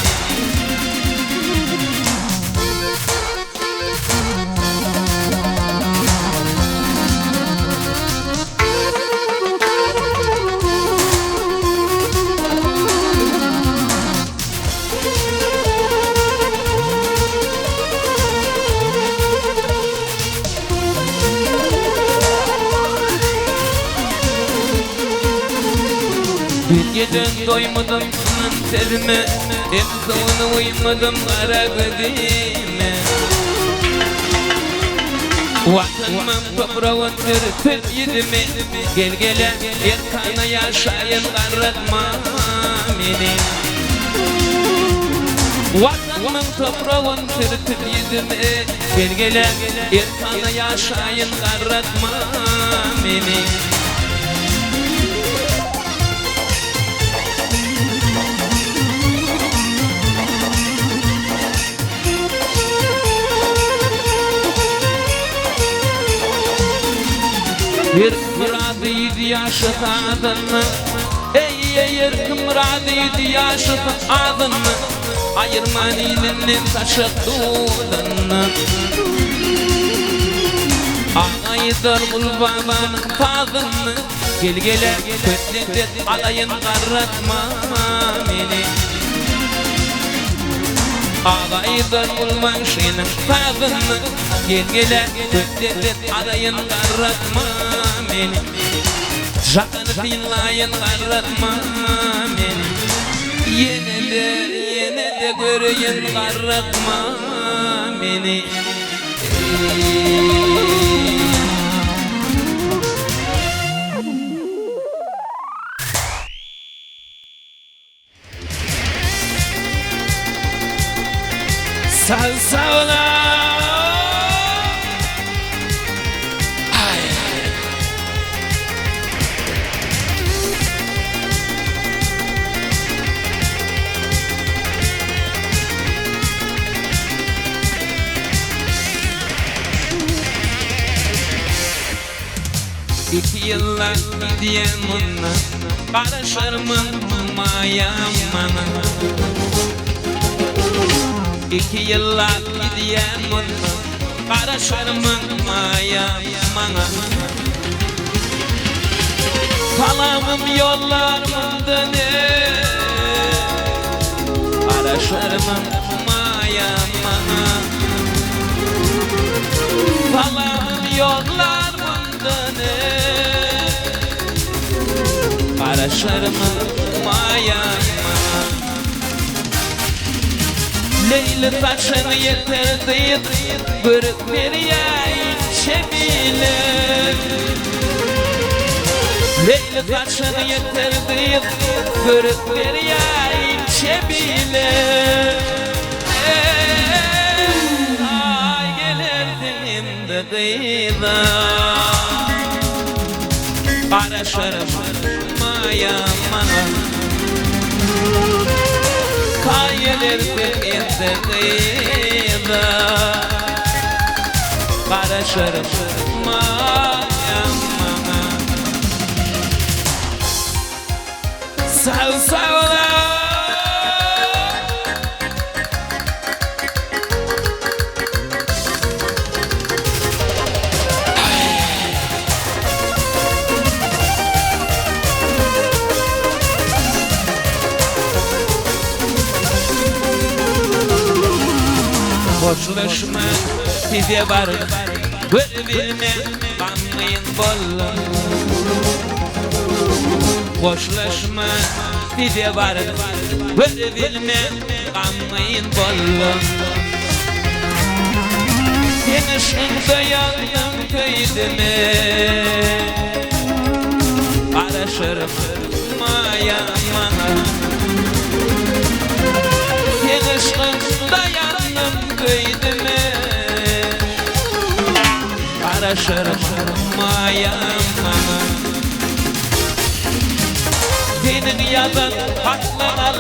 Bir gecen doymadım sının terime, en sonunu uyumadım kara gözime. Vatanımın toprağın tırtıp yedimi Gel gele erkana yaşayın karratma beni Vatanımın toprağın tırtıp yedimi Gel gele erkana yaşayın karratma beni Bir muradıydı yaşıt adını Ey muradıydı yaşıt adını Ayırman ilinin taşık dudını Ağaydır kulbabanın tadını Gel gele kötledet alayın karratma beni Ağaydır kulban şeyinin tadını Gel gele kötledet alayın karratma beni Canını dinlayın karratma beni Yine de göreyim karratma beni Sağ ola İki yıllar diyen bununla Karışırmın mayamana İki yıllar diyen bununla Karışırmın mayamana Kalamım yollarımda ne Karışırmın mayamana Kalamım yollarımda ne Karışırmın mayama Leyli taşın yeterdi Bırık bir yayın çebile Leyli taşın yeterdi Bırık bir yayın çebile Ay gelirdim de kıyıda Karışırmın mayama Kayılırdım indi kıyıda Karışırmın mayama Sağ ola Boşlaşma size var Bölümüne kanmayın bollun Boşlaşma size var Bölümüne kanmayın bollun Seni şunda yandım köydüme Araşırım mayama Seni şunda yandım köydüme Araşırım mayama Senin yadan patlanan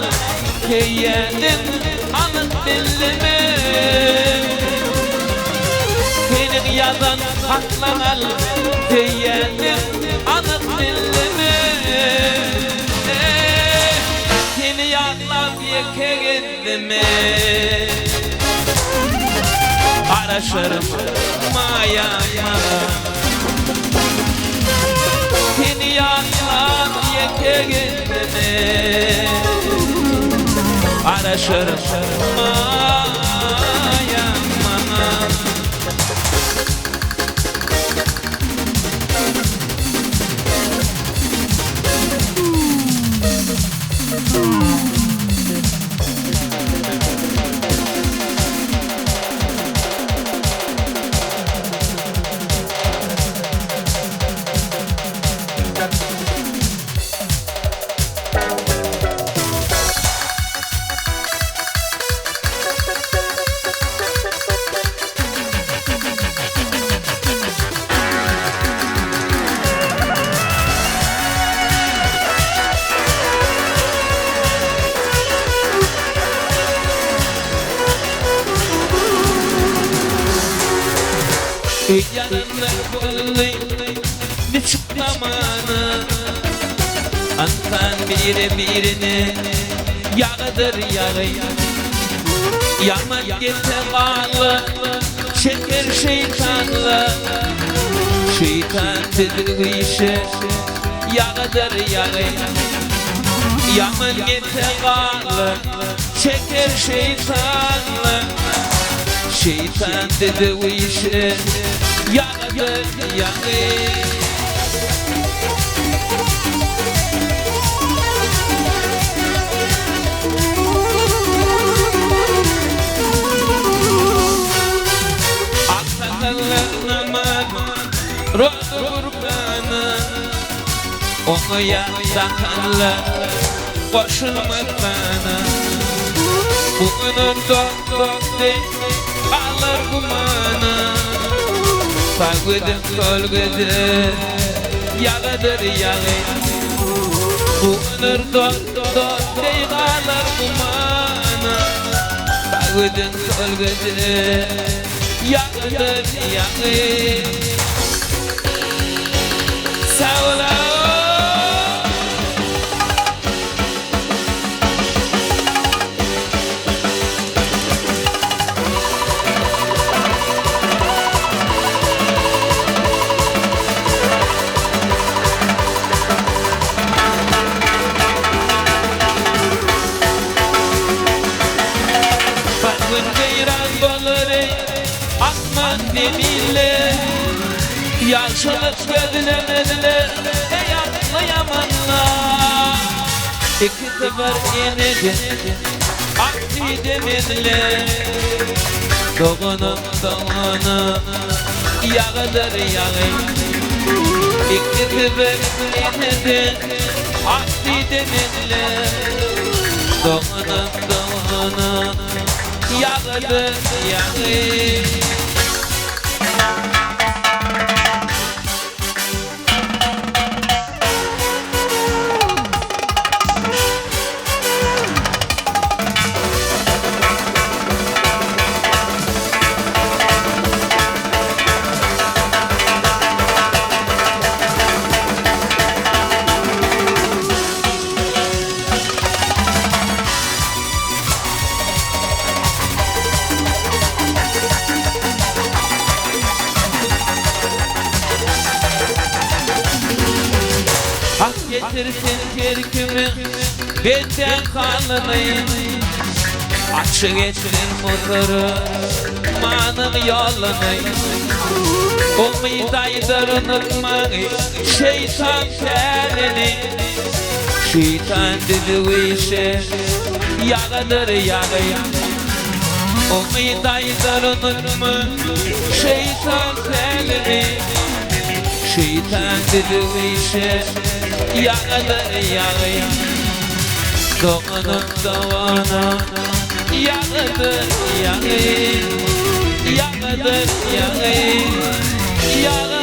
Keyyenin anıt dillime Senin yadan patlanan Keyyenin anıt dillime Seni yanlar yeke gitme Araşırım mayama Seni yanlar yeke gitme Araşırım mayama Yananlar bolly Niçik zamanı Antan birini Yağdır yağı Yaman geteğalı Şeker şeytanlı Şeytan dedi işe Yağdır yağı Yaman geteğalı Şeker şeytanlı Şeytan dedi işe Yağdır yağı Rozu kurbanı Onu yaksakanlar Koşulmaktanı Bugünün doktor alır kumanı Sagıdın kolgıdı Yağıdır yağı Bugünün doktor alır kumanı Sagıdın kolgıdı Yağıdır yağı Sağ ol. Bakın ceyran bolları Akman demirle Yaşılık gözlemediler Ey anlayamanlar İki sefer yenidi Aksi demediler Doğunun Yağıdır yağı İki sefer yenidi Aksi demediler Doğunun Yağıdır yağı Hak getirsin terkimi Benden kanlıyım Açık etsin motoru Manın yolunu Umidaydır unutmayı Şeytan telini Şeytan dedi işe Yağıdır yağı Umidaydır unutmayı Şeytan telini Şeytan dedi işe Yağıdır yağı Doğunun Yağıdır yağı Yağıdır yağı Yağıdır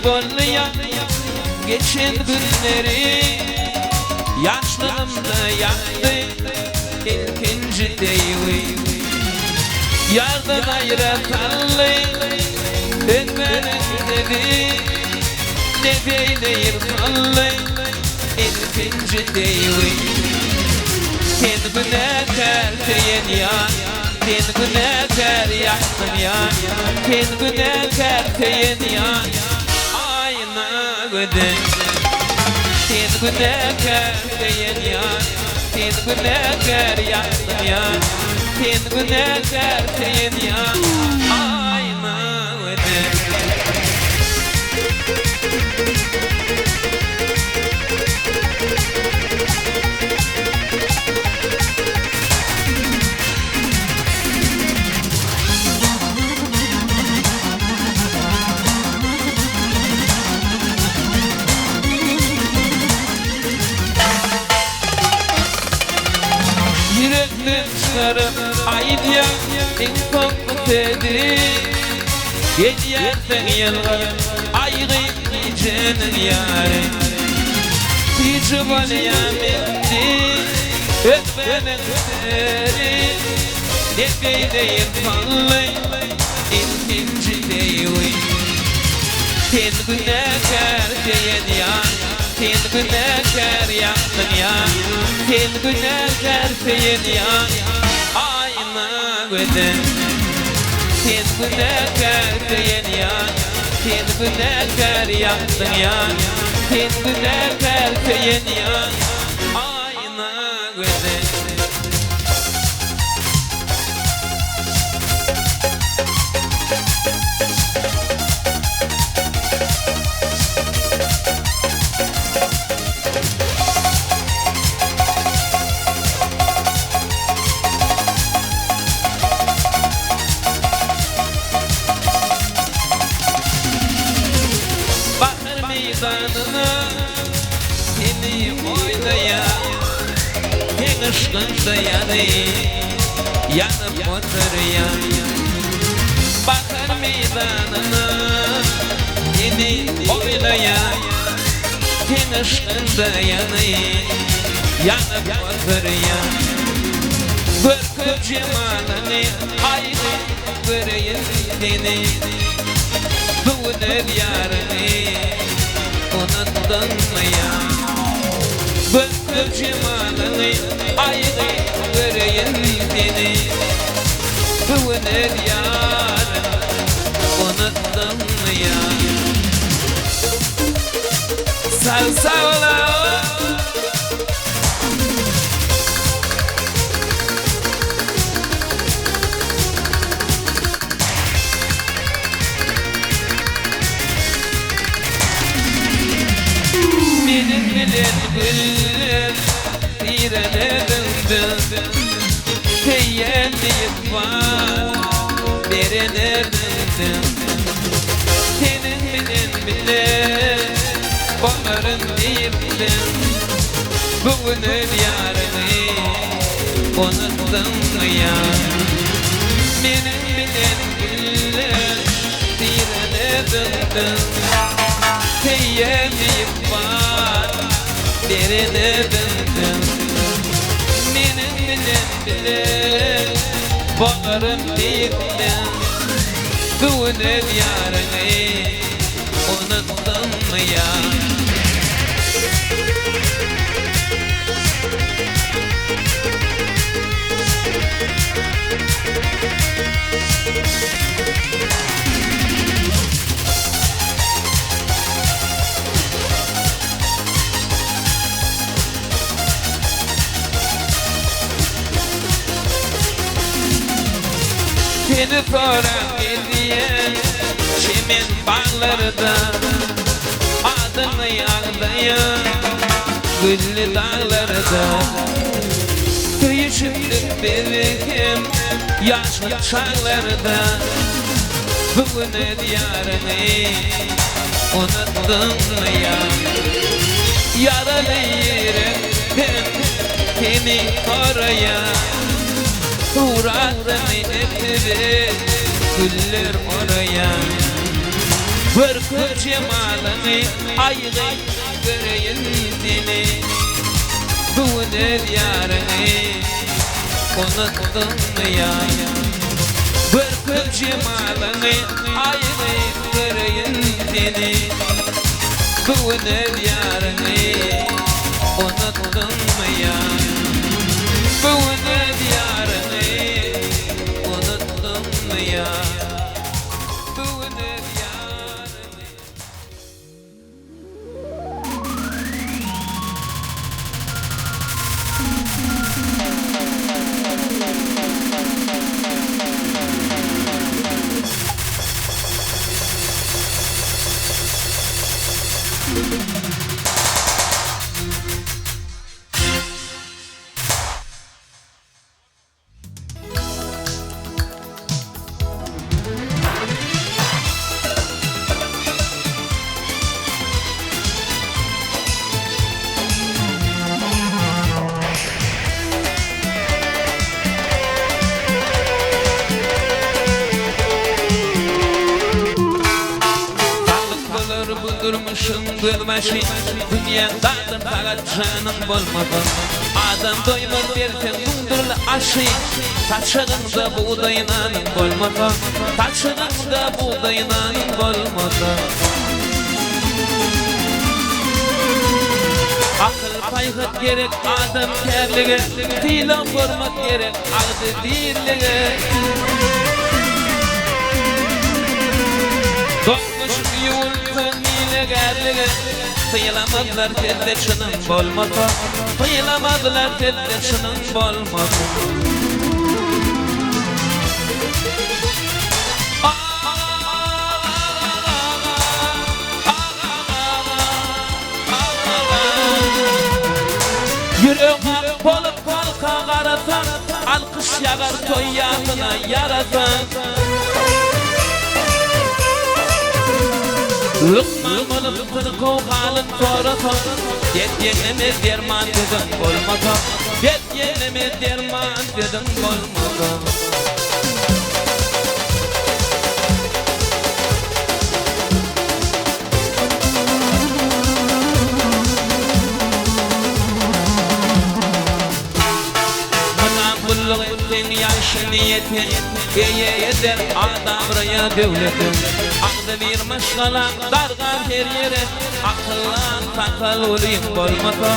bollayan geçen günleri, yaşlılığımda yandı ilkinci devir. Yardan ayratalı önmenin dedi, ne beyleyim kallı ilkinci devir. Sen günahkar diyen yan, sen günahkar yaptım yan, sen günahkar diyen yan, ayna güden. Sen günahkar diyen yan, sen günahkar yaptım yan, sen günahkar diyen yan, ayna güden. Yürekten çıkarıp ayıp insan dedi, gel yerden yılgarım aygıyım gecenin yarı. Hiç balayamendi öpmenin seri, ne beyleyim kallı ilkinci devir. Sen günahkar diyen yan, sen günahkar yaptın yan, sen günahkar diyen yan, ayna güden. Sen günahkar diyen yan, sen günahkar yaptın yan, sen günahkar diyen yan, ayna güden. Meydanına seni oynayan, en ışkında yanıp oturuyan. Bakar meydanına seni oynayan, en ışkında yanıp oturuyan. Bırakıp cemalini ayrı göreyim seni, bu der yarını unuttun mu ya? Bırakıp cemalini ayrı göreyim seni, bu der yarını unuttun mu ya? Sağ ol. Bilen güller direnedim, teyyenliyim var derenedim. Senin bilen onların değildim, bugünün yarını unuttun mu ya? Benim bilen güller direnedim, teyyenliyim var derenedim. Benim bilen bağırım değildim, bugünün yarını unuttun mu ya? Seni soran gidiyen çimin bağlarda, adını yağlayan güllü dağlarda. Kıyışıklık birikim yaşlı çağlarda, bugünün yarını unuttun mu ya? Yaralı yürekten seni oraya uğrattım ettirir güller oraya. Bırkır cemalini ayrı göreyin seni. Bu yarını unuttun mu ya? Bırkır cemalini ayrı göreyin seni. Bu yarını unuttun mu ya? Bu yarını unuttun mu ya? Durmuşum gülmeşin dünyadan fakat canım bolmadı. Adam doymaz derken dundurlu aşı taçığında buğdayınan bolmadı. Taçığında buğdayınan bolmadı. Akıl paygat gerek adam kerlige, dilan format gerek ağdı dillige. Dolmuş yoldan hilegarlige, sayılamadılar telde çının bolmadı. Sayılamadılar telde çının bolmadı. Yüreğim bolup halka qaratan, alkış yağar toy yağına yaratan. Lukman olup tırkov halin soratan, get yeneme derman dedim bolmadı. Get yeneme derman dedim bolmadı. Niyetin eye eder adamraya devletin. Aklı bir maşgala dargan her yere, akıllan takal olayım bolmadı.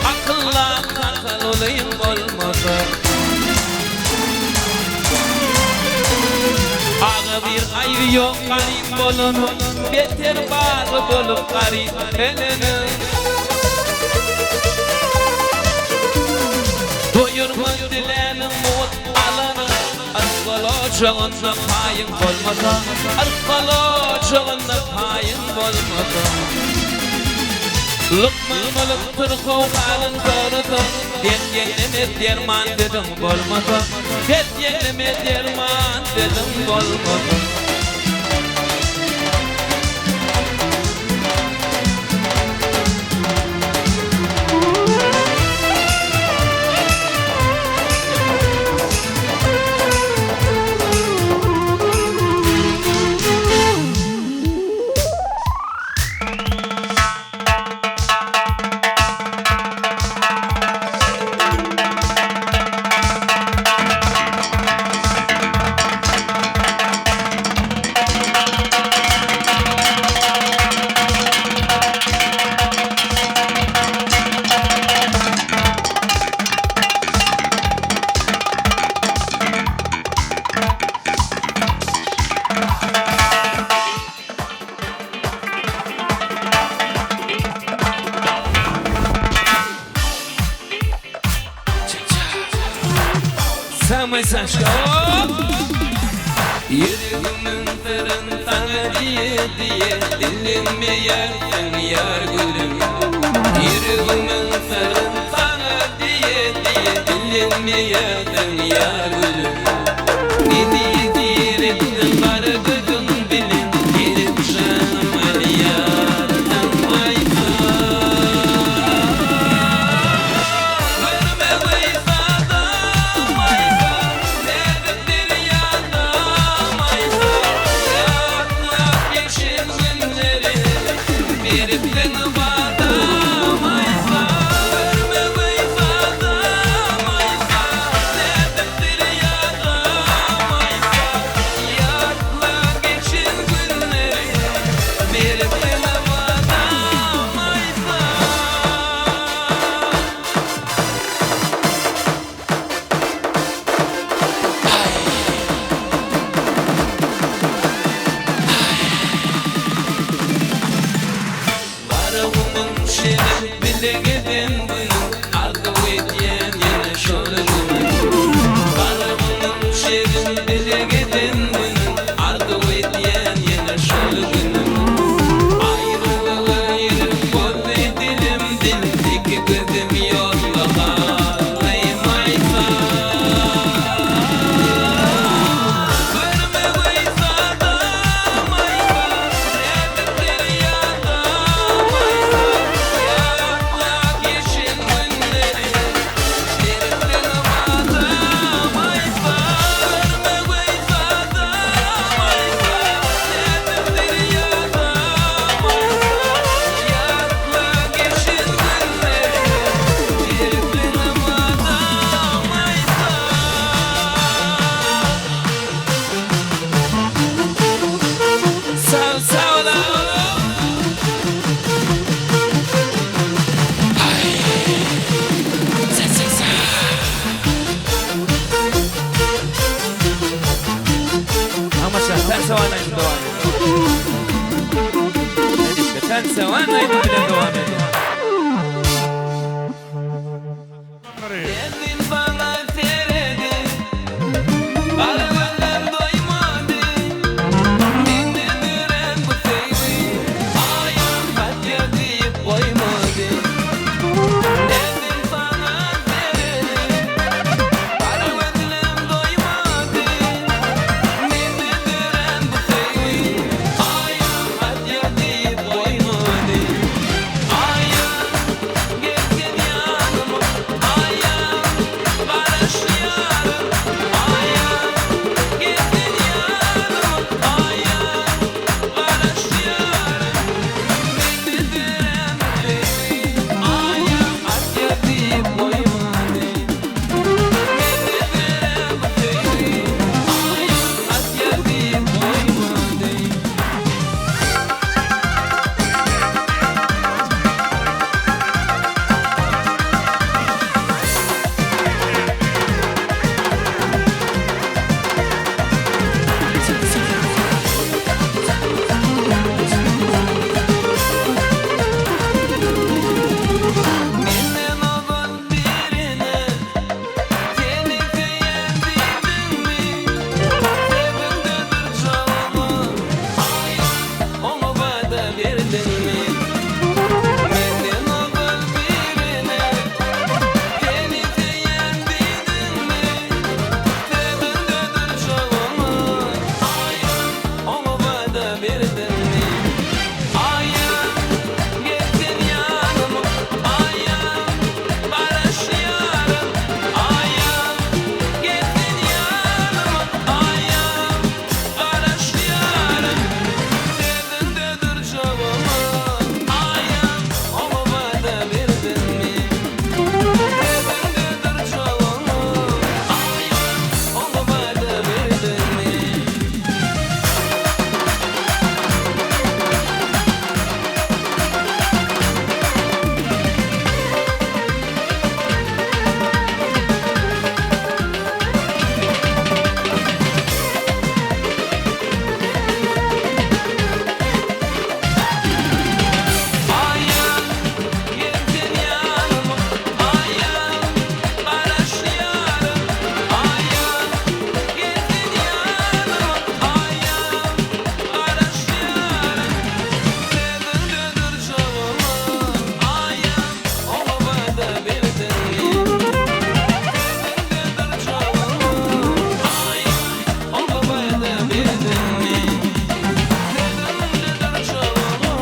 Akıllan takal olayım bolmadı. Ağı bir ayrı yok garip bolunu, beter bağlı bolup garip elini. Doyurmaz dilenin mut alanı, arqaloçağında payın bolmadı. Arqaloçağında payın bolmadı. Lukman olup tırkov halin soratan, det yeneme derman dedim bolmadı. Det yeneme derman dedim bolmadı. Samay saçka yüreğimin fırın sana diye diye dinlenmeyen yar gülüm. Yüreğimin fırın sana diye diye dinlenmeyen yar gülüm. Ne diye diye ettin var gülüm bilin, gelip şamal yardan ayfa. Verme veyfada ayfa, sevdir yandım ayfa. Yakla geçirsin sevanayım devam ediyor. Sen sevanayım bile devam ediyor. Kendin bana teredi, arabamdan doymadı. Dinlediren bu seyri, ayağım katya deyip koymadı. Kendin bana teredi, arabamdan doymadı. Dinlediren bu seyri, ayağım katya deyip koymadı. Ayağım gelsin yanıma, ayağım barışıyorum. Ayağım gelsin yanıma, ayağım barışıyorum. Dinlediren bu seyri, ayağım katya deyip koymadı. Dinlediren bu seyri, ayağım katya deyip koymadı. Benden olan birine seni beğendin mi? Sevindedir çoğumu, ayağım onu bana verdin mi? Benden olan birine seni beğendin mi? Sevindedir çoğumu, ayağım onu bana verdin mi? Ayağım gelsin yanıma, ayağım barışıyorum. Ayağım gelsin yanıma, ayağım barışıyorum. Sevindedir çoğumu, ayağım onu bana verdin mi? Sevindedir çoğumu, ayağım onu bana verdin mi? Ayağım gelsin yanıma, ayağım barışıyorum. Ayağım gelsin yanıma, ayağım barışıyorum. Sevindedir çoğumu, ayağım onu bana verdin mi? Sevindedir çoğumu, ayağım onu bana verdin mi? Sevindedir çoğumu,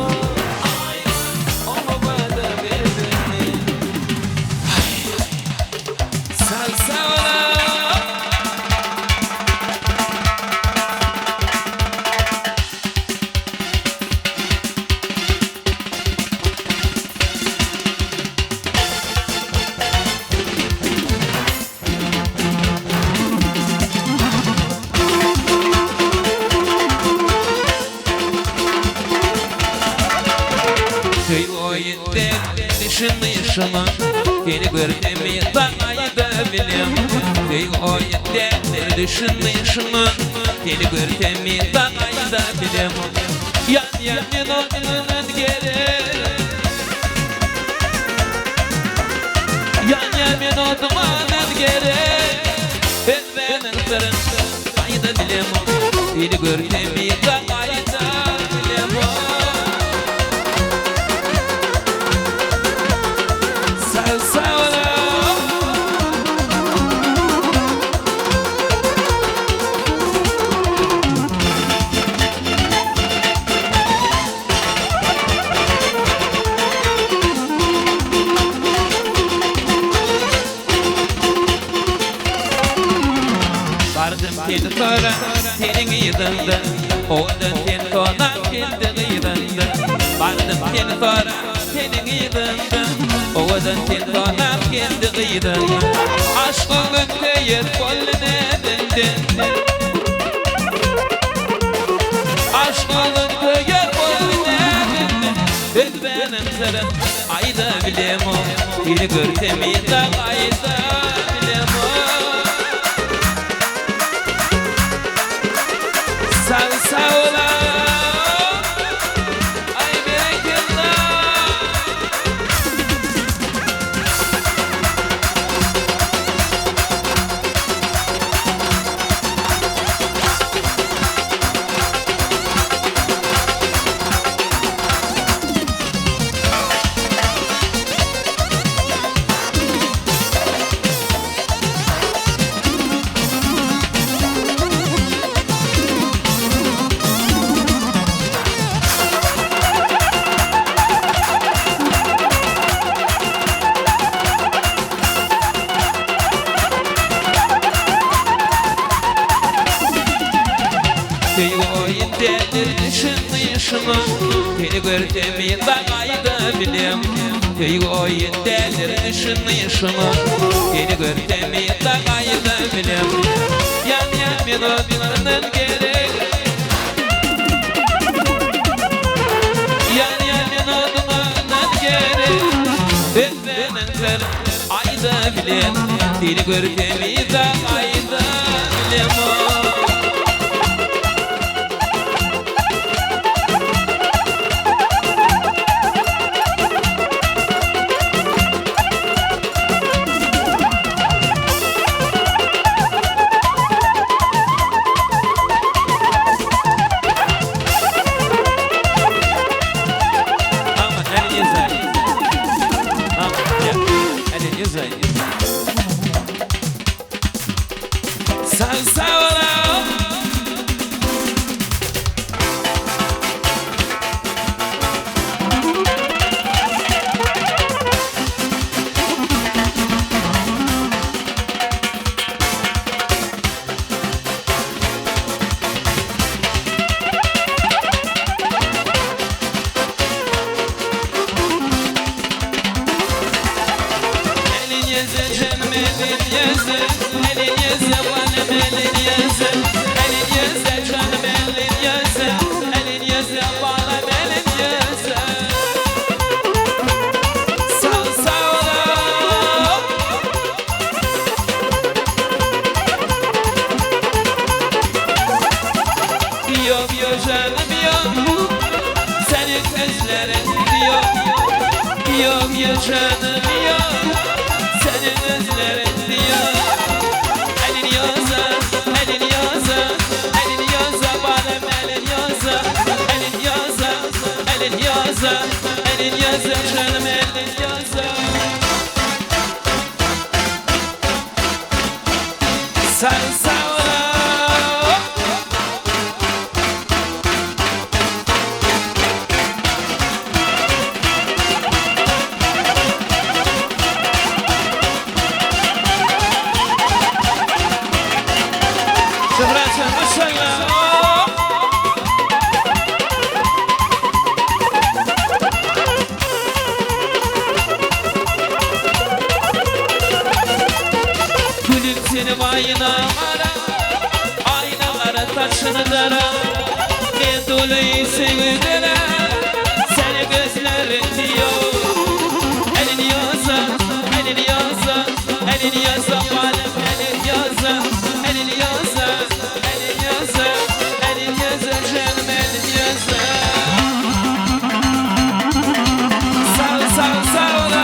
ayağım onu bana verdin mi? Salsa ola. Köy oyunda dışını yaşama, beni görmemi tanayı da bilem. Köy oyunda dışını yaşama, beni görmemi tanayı da bilem. Yan yan oynanın geri, yan yan oynanın geri. Ben benim sırrım, ayı da bilem. Beni görmemi tanayı da bilem. Salsa ola. Vardım seni sonra senin yedinde, oğlan seni sonra kendi yedinde. Vardım seni sonra senin yedinde, oğlan seni sonra kendi yedinde. Aşkın teyir kolune dindi, aşkın teyir kolune dindi. Ben benim sırrım ayda bilem o, beni görsemi de ayda bilem o. Salsa yaşımı Seni gördüğümü da kayda bilem Tüy oyun delir düşünüşümü Seni gördüğümü da kayda bilem Yan yan ben odunun gerek Yan yan ben odunun gerek Öpmenenler ayda bilem Seni gördüğümü da kayda bilem Yok ya canım yok Senin gözlerin diyor Elin yoza, elin yoza Elin yoza bana elin yoza Elin yoza, elin yoza Elin yoza canım elin yoza Sen sağ ol Senin aynalara, aynalara taşını dara Ne dolayı sevdiler, seni gözlerin diyor Elin yoza, elin yoza, elin yoza bana elin yoza Elin yoza, elin yoza, elin yoza canım elin yoza Sağ ol, sağ ol, sağ ol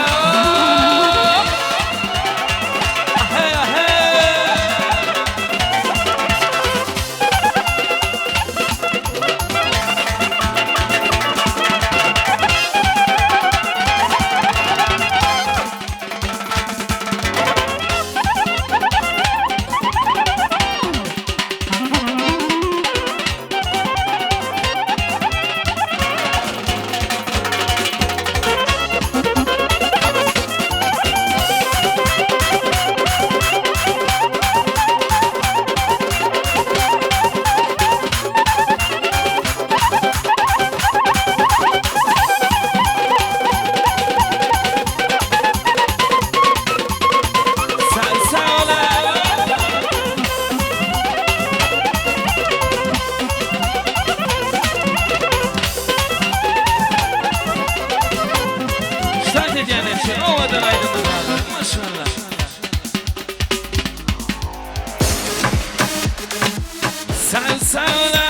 Sen